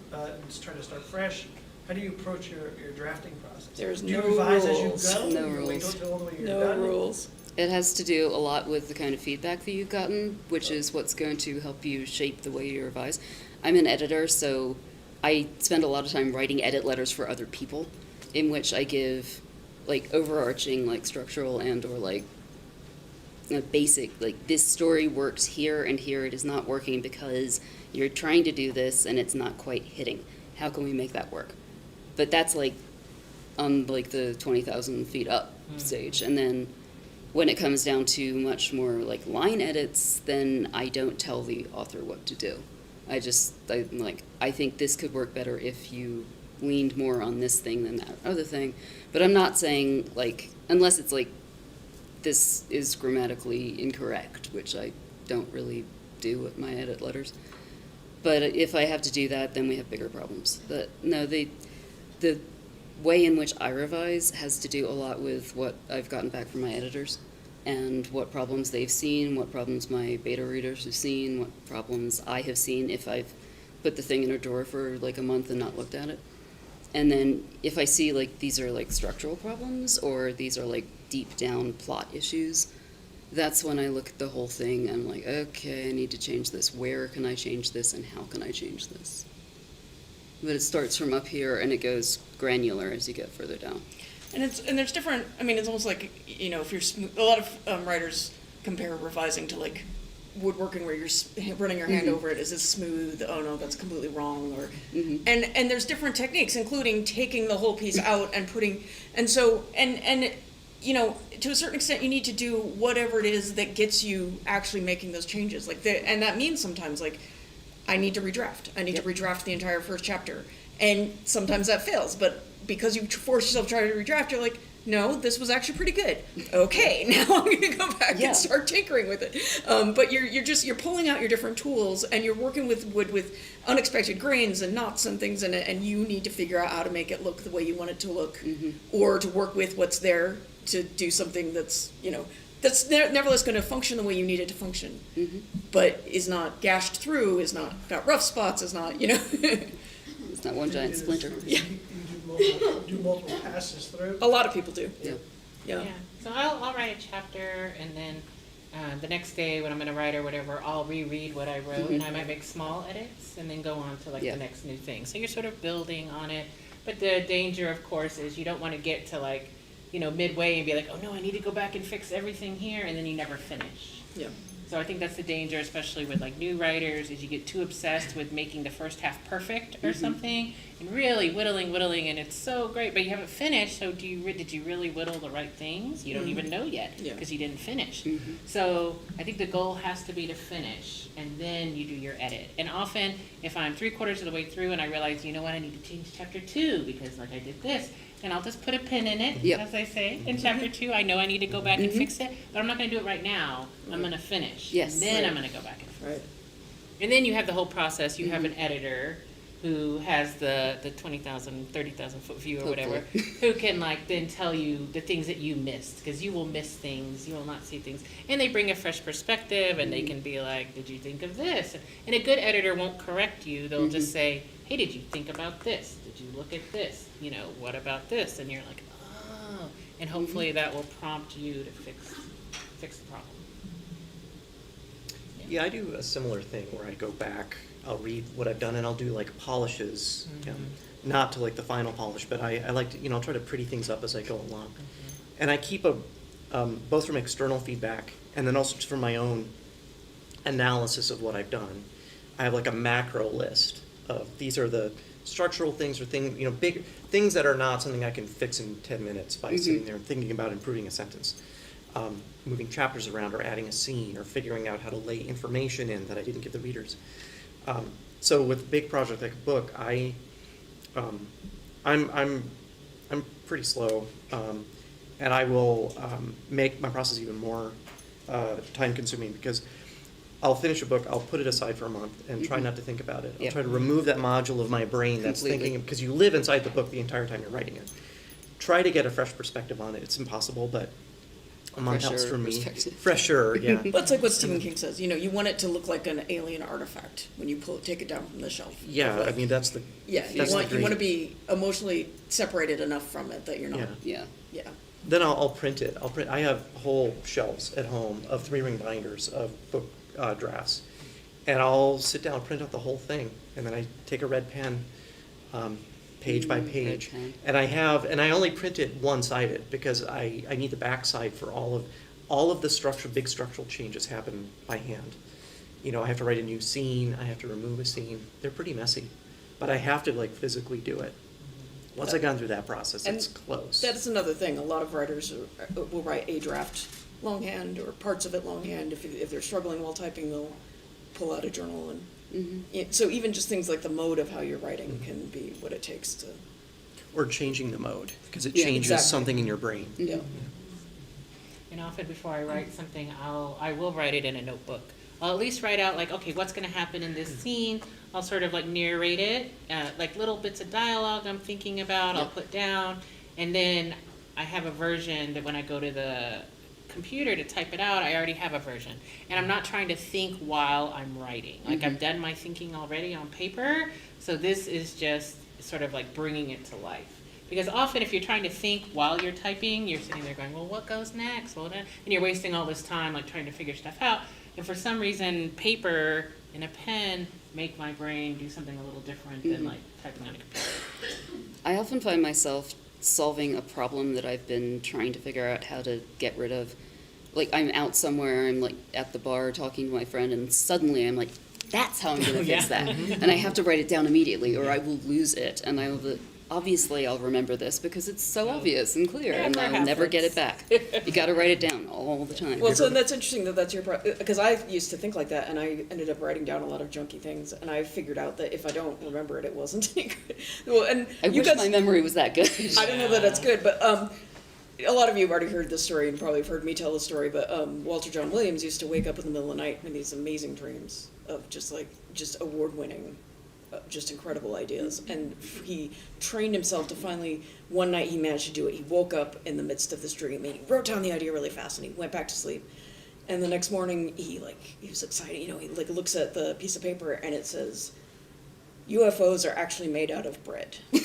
Just try to start fresh. How do you approach your drafting process? There's do you no revise rules. as you go? No rules. Wait until all the way you're No done? rules. It has to do a lot with the kind of feedback that you've gotten, which is what's going to help you shape the way you revise. I'm an editor, so I spend a lot of time writing edit letters for other people, in which I give overarching structural and or basic this story works here and here it is not working because you're trying to do this and it's not quite hitting. How can we make that work? But that's on the 20,000 feet up stage, and then when it comes down to much more line edits, then I don't tell the author what to do. I'm like, I think this could work better if you leaned more on this thing than that other thing. But I'm not saying, like, unless it's like, this is grammatically incorrect, which I don't really do with my edit letters. But if I have to do that, then we have bigger problems. But no, the way in which I revise has to do a lot with what I've gotten back from my editors and what problems they've seen, what problems my beta readers have seen, what problems I have seen if I've put the thing in a drawer for like a month and not looked at it. And then if I see like these are like structural problems or these are like deep down plot issues, that's when I look at the whole thing and I'm like, okay, I need to change this. Where can I change this and how can I change this? But it starts from up here and it goes granular as you get further down. And there's different. I mean, it's almost like, you know, if you're a lot of writers compare revising to like woodworking, where you're running your hand over it. Is this smooth? Oh no, that's completely wrong. Or and there's different techniques, including taking the whole piece out and putting. And so and you know, to a certain extent, you need to do whatever it is that gets you actually making those changes. Like and that means sometimes like I need to redraft. I need to redraft the entire first chapter, and sometimes that fails. But because you force yourself to try to redraft, you're like, no, this was actually pretty good. Okay, now I'm going to go back and start tinkering with it. But you're pulling out your different tools, and you're working with wood with unexpected grains and knots and things in it, and you need to figure out how to make it look the way you want it to look, or to work with what's there to do something that's, you know, that's nevertheless going to function the way you need it to function, but is not gashed through, is not got rough spots, is not, you know. It's not one giant splinter. You do multiple passes through. A lot of people do. Yeah. Yeah. So I'll write a chapter, and then the next day when I'm going to write or whatever, I'll reread what I wrote, and I might make small edits, and then go on to like the next new thing. So you're sort of building on it. But the danger, of course, is you don't want to get to like, you know, midway and be like, oh no, I need to go back and fix everything here, and then you never finish. Yeah. So I think that's the danger, especially with like new writers, is you get too obsessed with making the first half perfect or something, and really whittling, and it's so great, but you haven't finished. So did you really whittle the right things? You don't even know yet because you didn't finish. So I think the goal has to be to finish, and then you do your edit. And often, if I'm 3/4 of the way through and I realize, you know what, I need to change chapter 2 because like I did this, then I'll just put a pin in it, as I say, in chapter 2. I know I need to go back and fix it, but I'm not going to do it right now. I'm going to finish. Yes. And then I'm going to go back and fix it. Right. And then you have the whole process. You have an editor who has the 20,000, 30,000 foot view or whatever, who can like then tell you the things that you missed, because you will miss things, you will not see things. And they bring a fresh perspective, and they can be like, did you think of this? And a good editor won't correct you. They'll just say, hey, did you think about this? Did you look at this? You know, what about this? And you're like, oh. And hopefully that will prompt you to fix the problem. Yeah, I do a similar thing where I go back, I'll read what I've done, and I'll do like polishes, not to like the final polish, but I like to, you know, I'll try to pretty things up as I go along. And I keep both from external feedback and then also just from my own analysis of what I've done. I have like a macro list of these are the structural things or things, you know, big things that are not something I can fix in 10 minutes by sitting there and thinking about improving a sentence. Moving chapters around or adding a scene or figuring out how to lay information in that I didn't give the readers. So with a big project like a book, I'm pretty slow, and I will make my process even more time consuming, because I'll finish a book, I'll put it aside for a month and try not to think about it. I'll try to remove that module of my brain that's thinking, because you live inside the book the entire time you're writing it. Try to get a fresh perspective on it. It's impossible, but a month helps for me. Fresher, yeah. That's like what Stephen King says. You know, you want it to look like an alien artifact when you take it down from the shelf. Yeah, like, I mean, that's the... Yeah, you want to be emotionally separated enough from it that you're not. Yeah. Yeah. Then I'll print it. I have whole shelves at home of 3-ring binders of book drafts, and I'll sit down and print out the whole thing, and then I take a red pen, page by page, and I only print it one-sided because I need the back side for all of the big structural changes happen by hand. You know, I have to write a new scene, I have to remove a scene. They're pretty messy, but I have to like physically do it. Once I've gone through that process, it's close. That's another thing. A lot of writers will write a draft longhand or parts of it longhand. If they're struggling while typing, they'll pull out a journal and So even just things like the mode of how you're writing can be what it takes to. Or changing the mode, because it Yeah, changes exactly. something in your brain. Yeah. And often before I write something, I will write it in a notebook. I'll at least write out like, okay, what's going to happen in this scene. I'll sort of like narrate it, like little bits of dialogue I'm thinking about, I'll put down. And then I have a version that when I go to the computer to type it out, I already have a version. And I'm not trying to think while I'm writing. Like I've done my thinking already on paper. So this is just sort of like bringing it to life. Because often if you're trying to think while you're typing, you're sitting there going, well, what goes next? Well, and you're wasting all this time like trying to figure stuff out. And for some reason, paper and a pen make my brain do something a little different than like typing on a computer. I often find myself solving a problem that I've been trying to figure out how to get rid of. Like I'm out somewhere, I'm like at the bar talking to my friend, and suddenly I'm like, that's how I'm going to fix that. And I have to write it down immediately or I will lose it. And obviously I'll remember this because it's so obvious and clear, and I'll never get it back. You got to write it down all the time. Well, so that's interesting that that's your because I used to think like that, and I ended up writing down a lot of junky things, and I figured out that if I don't remember it, it wasn't any good. Well, and I you wish guys, my memory was that good. I don't know that it's good, but a lot of you have already heard this story and probably have heard me tell the story, but Walter John Williams used to wake up in the middle of the night with these amazing dreams of just award-winning, just incredible ideas. And he trained himself to finally, one night he managed to do it. He woke up in the midst of this dream and he wrote down the idea really fast and he went back to sleep. And the next morning he was excited, he looks at the piece of paper and it says, UFOs are actually made out of bread. And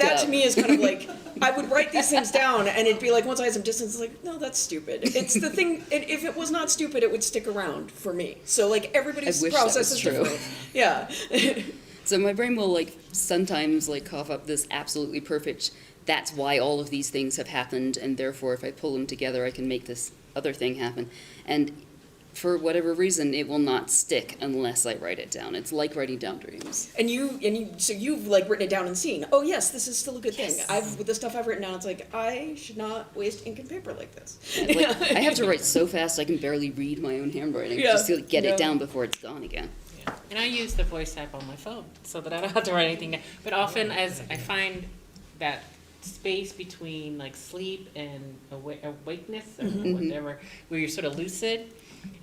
that to me is kind of like, I would write these things down and it'd be like, once I had some distance, it's like, no, that's stupid. It's the thing, if it was not stupid, it would stick around for me. So like everybody's I wish that process was is true. different. Yeah. So my brain will sometimes cough up this absolutely perfect, that's why all of these things have happened, and therefore if I pull them together I can make this other thing happen. And for whatever reason, it will not stick unless I write it down. It's like writing down dreams. So you've written it down and seen, oh yes, this is still a good Yes. thing. With the stuff I've written down, it's like, I should not waste ink and paper like this. I have to write so fast I can barely read my own handwriting just to get it down before it's gone again. Yeah. And I use the voice app on my phone so that I don't have to write anything down. But often as I find that space between sleep and awakeness or whatever, where you're sort of lucid,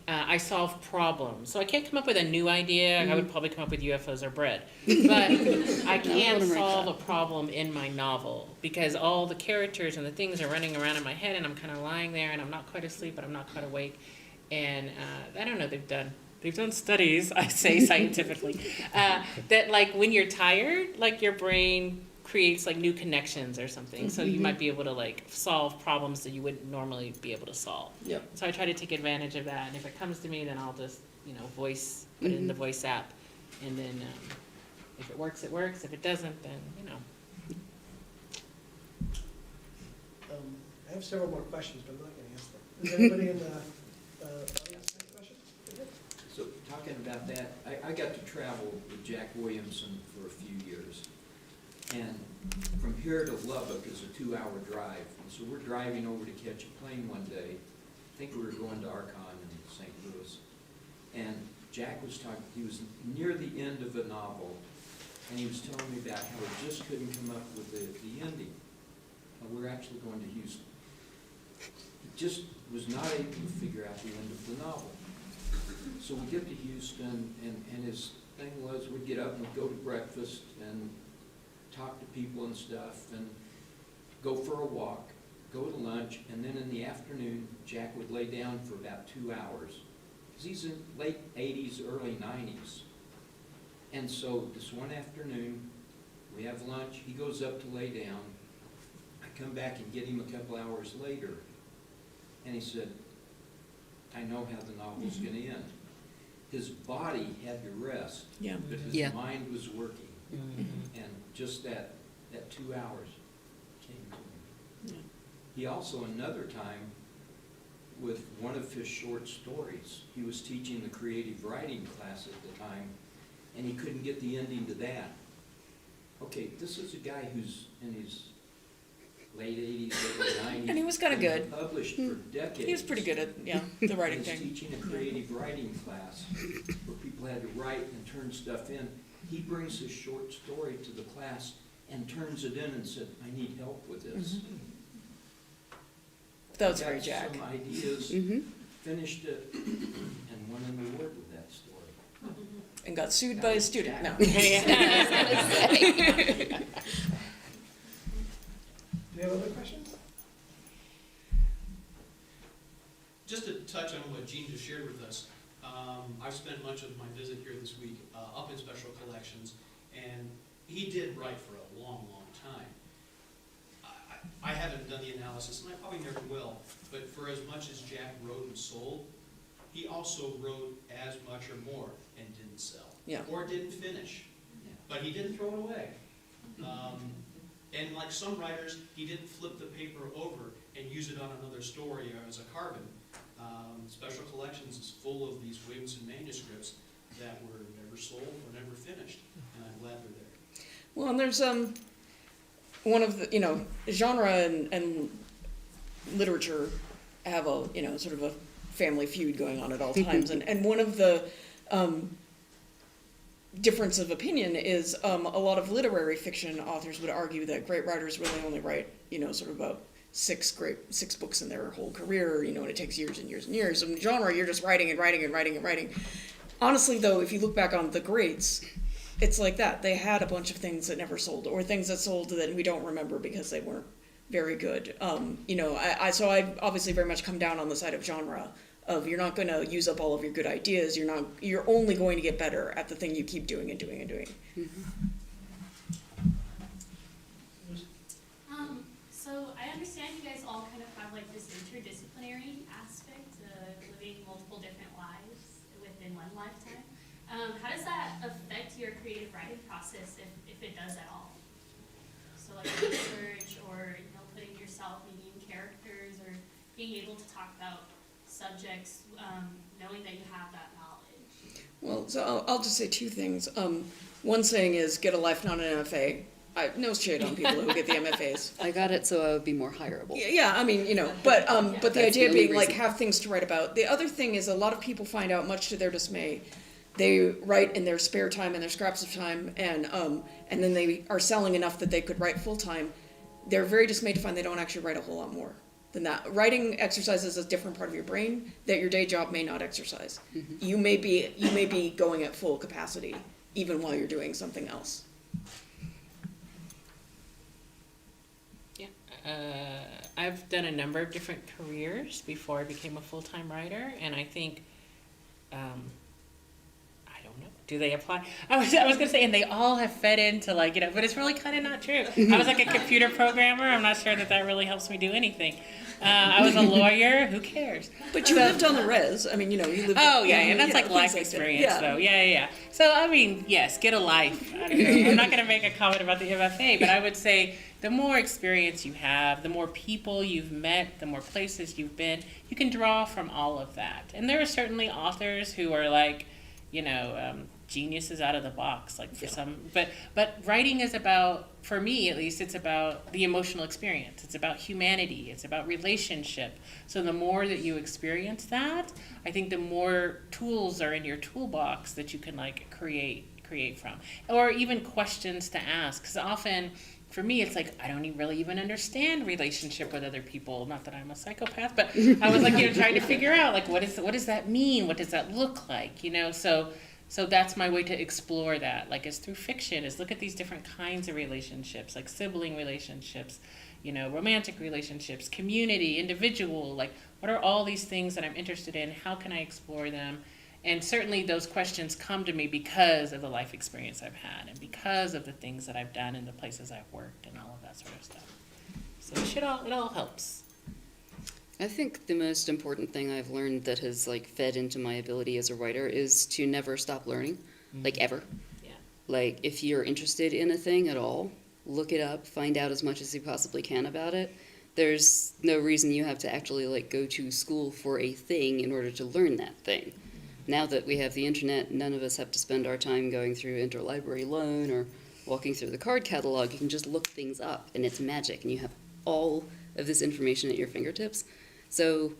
I solve problems. So I can't come up with a new idea. I would probably come up with UFOs or bread. But I can solve a problem in my novel because all the characters and the things are running around in my head and I'm kind of lying there and I'm not quite asleep but I'm not quite awake. And I don't know, they've done studies, I say scientifically, that when you're tired, your brain creates new connections or something. So you might be able to solve problems that you wouldn't normally be able to solve. Yep. So I try to take advantage of that, and if it comes to me, then I'll just put it in the voice app, and then if it works, it works. If it doesn't, then I have several more questions, but I'm not going to ask them. Is there anybody in the audience have a question? So talking about that, I got to travel with Jack Williamson for a few years. And from here to Lubbock is a 2-hour drive. And so we're driving over to catch a plane one day. I think we were going to Archon in St. Louis. And Jack was talking, he was near the end of a novel, and he was telling me about how he just couldn't come up with the ending. And we're actually going to Houston. He just was not able to figure out the end of the novel. So we get to Houston, and his thing was we'd get up and we'd go to breakfast and talk to people and stuff, and go for a walk, go to lunch, and then in the afternoon, Jack would lay down for about 2 hours. Because he's in late 80s, early 90s. And so this one afternoon, we have lunch, he goes up to lay down, I come back and get him a couple hours later, and he said, I know how the novel's going to end. His body had to rest, but his mind was working. And just that 2 hours came to him. Yeah. He also, another time, with one of his short stories, he was teaching the creative writing class at the time, and he couldn't get the ending to that. Okay, this is a guy who's in his late 80s, early 90s. And he was kinda good. Published for decades. He was pretty good at, the writing He's thing. teaching a creative writing class where people had to write and turn stuff in. He brings his short story to the class and turns it in and said, I need help with this. That was very Jack. Got some ideas, Mhm. finished it, and won an award with that story. And got sued by a student. No. Do you have other questions? Just to touch on what Jean just shared with us, I've spent much of my visit here this week up in Special Collections, and he did write for a long, long time. I haven't done the analysis, and I probably never will, but for as much as Jack wrote and sold, he also wrote as much or more and didn't sell. Yeah. Or didn't finish, but he didn't throw it away. And like some writers, he didn't flip the paper over and use it on another story or as a carbon. Special Collections is full of these Williamson manuscripts that were never sold or never finished, and I'm glad they're there. Well, and there's one of the genre and literature have a sort of a family feud going on at all times, and one of the difference of opinion is a lot of literary fiction authors would argue that great writers really only write sort of about six books in their whole career, and it takes years and years and years. In genre, you're just writing and writing and writing and writing. Honestly, though, if you look back on the greats, it's like that. They had a bunch of things that never sold, or things that sold that we don't remember because they weren't very good. So I obviously very much come down on the side of genre. Of you're not going to use up all of your good ideas. You're only going to get better at the thing you keep doing and doing and doing. So I understand you guys all kind of have like this interdisciplinary aspect of living multiple different lives within one lifetime. How does that affect your creative writing process, if it does at all? So like research, or putting yourself maybe in characters, or being able to talk about subjects, knowing that you have that knowledge. Well, so I'll just say two things. One saying is get a life, not an MFA. No shade on people who get the MFAs. I got it so I would be more hireable. Yeah, I mean, but the That's idea the only being like reason. have things to write about. The other thing is a lot of people find out, much to their dismay, they write in their spare time and their scraps of time, and then they are selling enough that they could write full time. They're very dismayed to find they don't actually write a whole lot more than that. Writing exercises a different part of your brain that your day job may not exercise. Mm-hmm. You may be going at full capacity even while you're doing something else. I've done a number of different careers before I became a full-time writer, and I think, I don't know, do they apply? I was gonna say, and they all have fed into but it's really kind of not true. I was like a computer programmer. I'm not sure that really helps me do anything. I was a lawyer. Who cares? But you lived on the res. I mean, you lived. Oh yeah, and that's like things life that. experience, though. Yeah. So I mean, yes, get a life. I don't know. I'm not going to make a comment about the MFA, but I would say the more experience you have, the more people you've met, the more places you've been, you can draw from all of that. And there are certainly authors who are geniuses out of the box, for some. But writing is about, for me at least, it's about the emotional experience. It's about humanity. It's about relationship. So the more that you experience that, I think the more tools are in your toolbox that you can create from, or even questions to ask. Because often, for me, it's I don't really even understand relationship with other people. Not that I'm a psychopath, but I was trying to figure out what does that mean? What does that look like? So that's my way to explore that. Is through fiction, is look at these different kinds of relationships, like sibling relationships, romantic relationships, community, individual. What are all these things that I'm interested in? How can I explore them? And certainly those questions come to me because of the life experience I've had, and because of the things that I've done and the places I've worked and all of that sort of stuff. So it all helps. I think the most important thing I've learned that has fed into my ability as a writer is to never stop learning, ever. Yeah. If you're interested in a thing at all, look it up, find out as much as you possibly can about it. There's no reason you have to actually go to school for a thing in order to learn that thing. Now that we have the internet, none of us have to spend our time going through interlibrary loan or walking through the card catalog. You can just look things up, and it's magic, and you have all of this information at your fingertips. So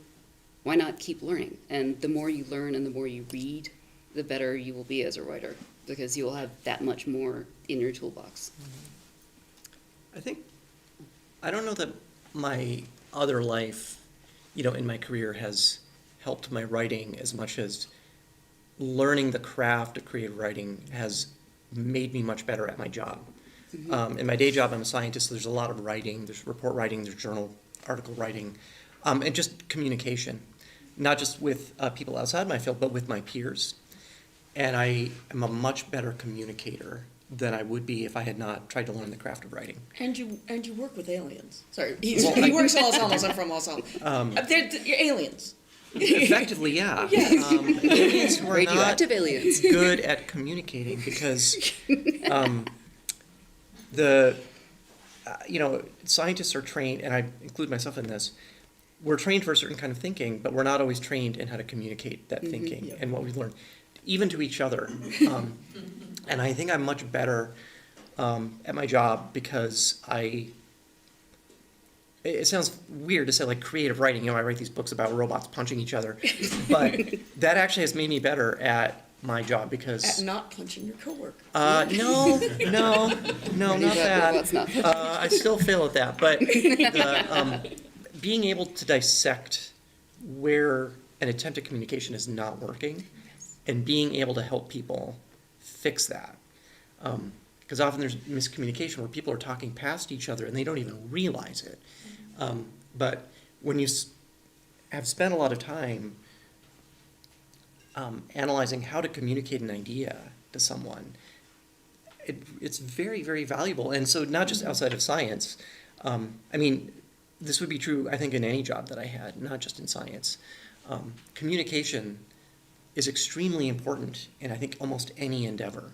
why not keep learning? And the more you learn and the more you read, the better you will be as a writer, because you will have that much more in your toolbox. I don't know that my other life, in my career has helped my writing as much as learning the craft of creative writing has made me much better at my job. In my day job, I'm a scientist, so there's a lot of writing, there's report writing, there's journal article writing, and just communication, not just with people outside my field, but with my peers. And I am a much better communicator than I would be if I had not tried to learn the craft of writing. And you work with aliens. Sorry, Well, he works in Los Alamos. I'm from Los Alamos. You're aliens. Effectively, yeah. Aliens who are Radioactive not aliens. good at communicating because scientists are trained, and I include myself in this, we're trained for a certain kind of thinking, but we're not always trained in how to communicate that thinking and what we've learned, even to each other. And I think I'm much better at my job because it sounds weird to say like creative writing, I write these books about robots punching each other, but that actually has made me better at my job because... At not punching your coworker. No, not that. Robots not punching. I still fail at that, but being able to dissect where an attempt at communication is not working and being able to help people fix that. Because often there's miscommunication where people are talking past each other and they don't even realize it. But when you have spent a lot of time analyzing how to communicate an idea to someone, it's very, very valuable. And so not just outside of science. This would be true, I think, in any job that I had, not just in science. Communication is extremely important in, I think, almost any endeavor.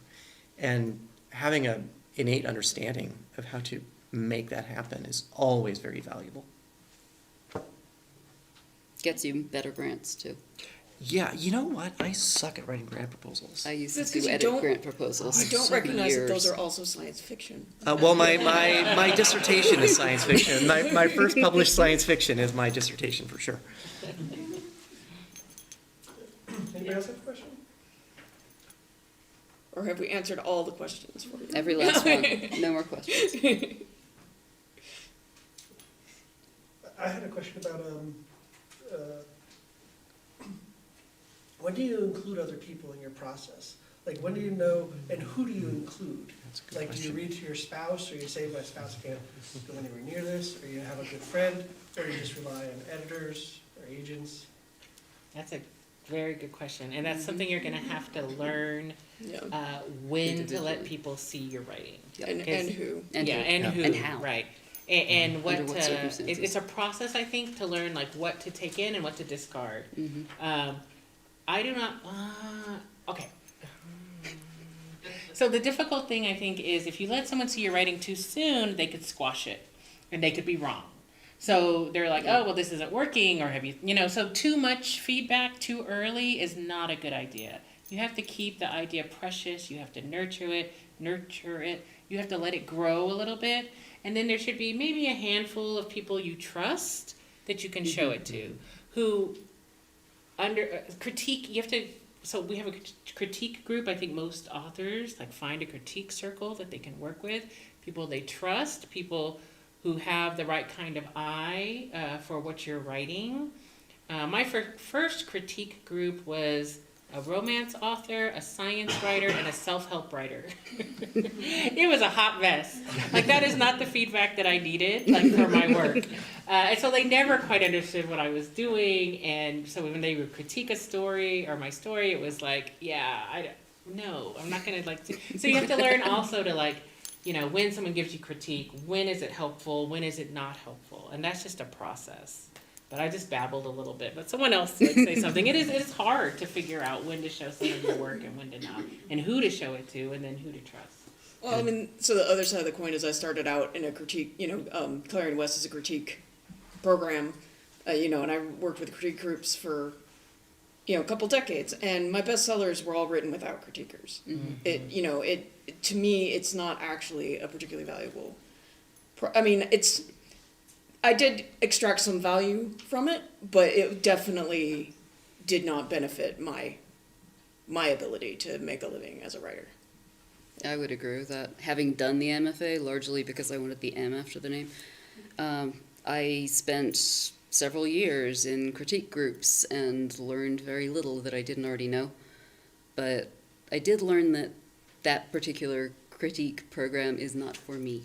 And having an innate understanding of how to make that happen is always very valuable. Gets you better grants, too. Yeah, you know what? I suck at writing grant proposals. I used That's to 'cause you edit don't- grant proposals. I don't for recognize that those years. are also science fiction. Well, my dissertation is science fiction. My first published science fiction is my dissertation, for sure. Anybody else have a question? Or have we answered all the questions for you? Every last one. No more questions. I had a question about, when do you include other people in your process? Like, when do you know, and who do you include? That's a good Like, do you question. read to your spouse, or you say, my spouse can't go anywhere near this, or you have a good friend, or you just rely on editors or agents? That's a very good question, and that's something you're gonna have to learn Yeah. when to let people see your writing. And who? And Yeah, who. and who, And how. right. And what, Under what circumstances. it's a process, I think, to learn like what to take in and what to discard. Mhm. I do not, okay. So the difficult thing, I think, is if you let someone see your writing too soon, they could squash it, and they could be wrong. So they're like, oh, well, this isn't working, or have you, so too much feedback too early is not a good idea. You have to keep the idea precious, you have to nurture it, you have to let it grow a little bit, and then there should be maybe a handful of people you trust that you can show it to, who critique, so we have a critique group. I think most authors find a critique circle that they can work with, people they trust, people who have the right kind of eye for what you're writing. My first critique group was a romance author, a science writer, and a self-help writer. It was a hot mess. That is not the feedback that I needed for my work. And so they never quite understood what I was doing, and so when they would critique a story or my story, it was no, I'm not gonna so you have to learn also to when someone gives you critique, when is it helpful, when is it not helpful, and that's just a process. But I just babbled a little bit, but someone else say something. It is hard to figure out when to show some of your work and when to not, and who to show it to, and then who to trust. Well, so the other side of the coin is I started out in a critique, Clarion West is a critique program, and I worked with critique groups for, a couple decades, and my bestsellers were all written without critiquers. Mm-hmm. To me, it's not actually a particularly valuable, I did extract some value from it, but it definitely did not benefit my ability to make a living as a writer. I would agree with that. Having done the MFA, largely because I wanted the M after the name, I spent several years in critique groups and learned very little that I didn't already know. But I did learn that that particular critique program is not for me.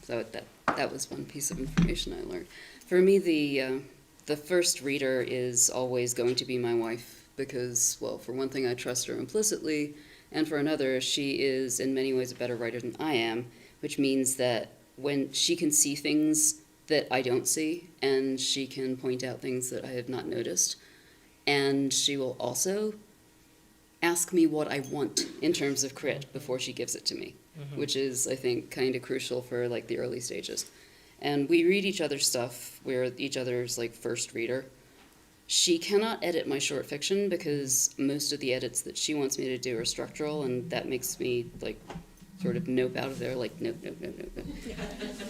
So that was one piece of information I learned. For me, the first reader is always going to be my wife because, well, for one thing, I trust her implicitly, and for another, she is in many ways a better writer than I am, which means that when she can see things that I don't see, and she can point out things that I have not noticed, and she will also ask me what I want in terms of crit before she gives it to me, which is, I think, kind of crucial for like the early stages. And we read each other's stuff. We're each other's like first reader. She cannot edit my short fiction because most of the edits that she wants me to do are structural, and that makes me like sort of nope out of there, like nope.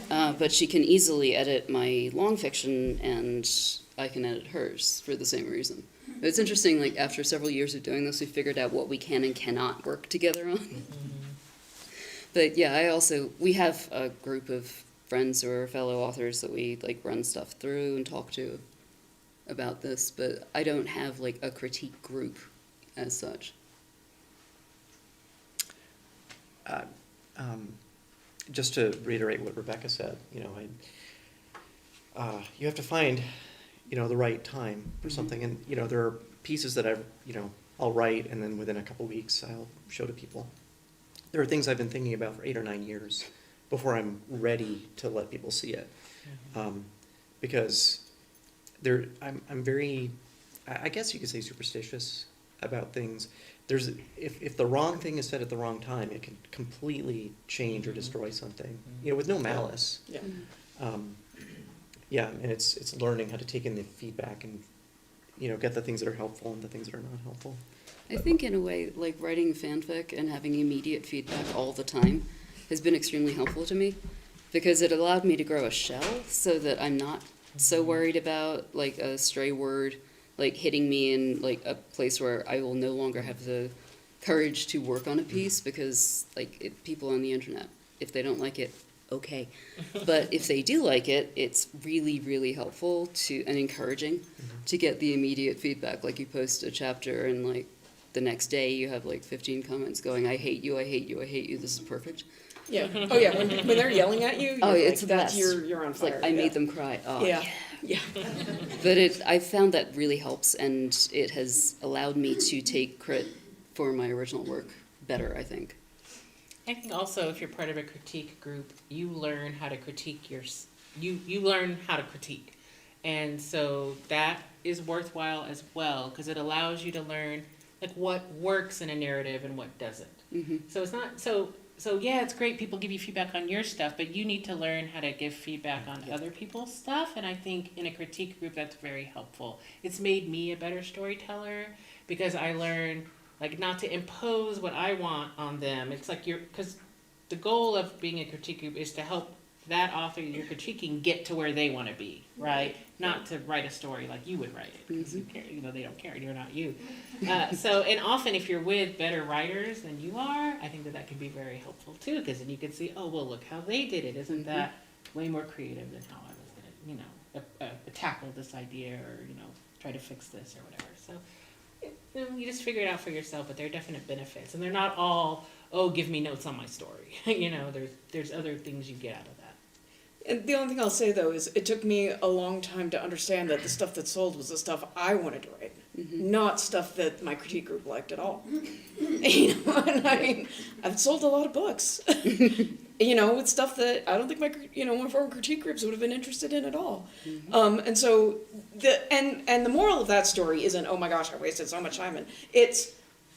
But she can easily edit my long fiction, and I can edit hers for the same reason. But it's interesting, like after several years of doing this, we figured out what we can and cannot work together on. But yeah, we have a group of friends who are fellow authors that we like run stuff through and talk to about this, but I don't have like a critique group as such. Just to reiterate what Rebecca said, you have to find, the right time for something, and there are pieces that I'll write, and then within a couple weeks I'll show to people. There are things I've been thinking about for 8 or 9 years before I'm ready to let people see it, because I'm very, I guess you could say, superstitious about things. If the wrong thing is said at the wrong time, it can completely change or destroy something, with no malice. Yeah. And it's learning how to take in the feedback and, get the things that are helpful and the things that are not helpful. I think in a way, like writing fanfic and having immediate feedback all the time has been extremely helpful to me, because it allowed me to grow a shell so that I'm not so worried about like a stray word like hitting me in like a place where I will no longer have the courage to work on a piece, because like people on the internet, if they don't like it, okay. But if they do like it, it's really, really helpful and encouraging to get the immediate feedback. Like you post a chapter and like the next day you have like 15 comments going, I hate you, I hate you, I hate you, this is perfect. Yeah. Oh yeah. When they're yelling at you, It's like, the that's best. you're on It's fire. like I made them cry. Oh, Yeah. Yeah. But I found that really helps, and it has allowed me to take credit for my original work better, I think. I think also if you're part of a critique group, you learn how to critique you learn how to critique. And so that is worthwhile as well, because it allows you to learn like what works in a narrative and what doesn't. Mm-hmm. So it's not so yeah, it's great people give you feedback on your stuff, but you need to learn how to give feedback on other people's stuff, and I think in a critique group that's very helpful. It's made me a better storyteller because I learn like not to impose what I want on them. It's like because the goal of being a critique group is to help that author you're critiquing get to where they want to be, right? Not to write a story like you would write it, because they don't care, you're not you. And often if you're with better writers than you are, I think that can be very helpful too, because then you can see, oh, well, look how they did it. Isn't that way more creative than how I was going to, tackle this idea or, try to fix this or whatever. So you just figure it out for yourself, but there are definite benefits. And they're not all, oh, give me notes on my story. There's other things you get out of that. And the only thing I'll say, though, is it took me a long time to understand that the stuff that sold was the stuff I wanted to write, not stuff that my critique group liked at all. And I mean, I've sold a lot of books, with stuff that I don't think one of our critique groups would have been interested in at all. And so, the moral of that story isn't, oh my gosh, I wasted so much time. And it's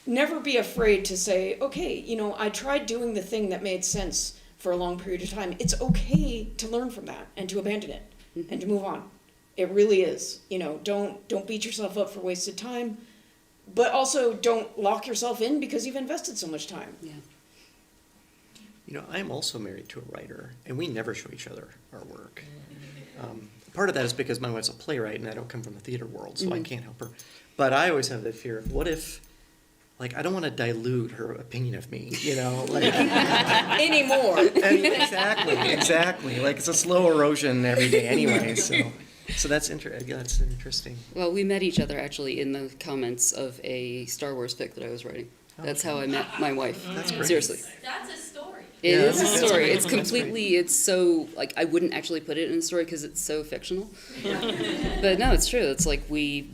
never be afraid to say, okay, I tried doing the thing that made sense for a long period of time. It's okay to learn from that and to abandon it and to move on. It really is. Don't beat yourself up for wasted time, but also don't lock yourself in because you've invested so much time. Yeah. You know, I'm also married to a writer, and we never show each other our work. Part of that is because my wife's a playwright, and I don't come from the theater world, so I can't help her. But I always have that fear of, what if, like, I don't want to dilute her opinion of me, you know? Like, Anymore. exactly. Like, it's a slow erosion every day anyway, so that's interesting. Well, we met each other actually in the comments of a Star Wars fic that I was writing. That's how I met my wife. That's great. Seriously. That's a story. It Yeah, is a that's story. great. It's completely, it's so, like, I wouldn't actually put it in a story because it's so fictional. But no, it's true. It's like we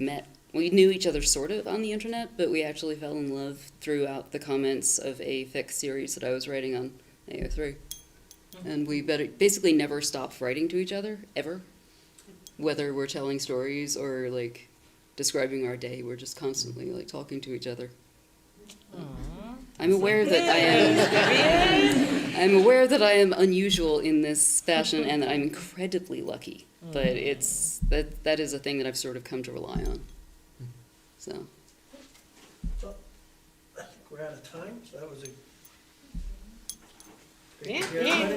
knew each other sort of on the internet, but we actually fell in love throughout the comments of a fic series that I was writing on AO3. And we basically never stopped writing to each other, ever. Whether we're telling stories or, like, describing our day, we're just constantly, like, talking to each other. I'm aware that I am unusual in this fashion and that I'm incredibly lucky. But that is a thing that I've sort of come to rely on. So. So, I think we're out of time, so that was a Yeah. great.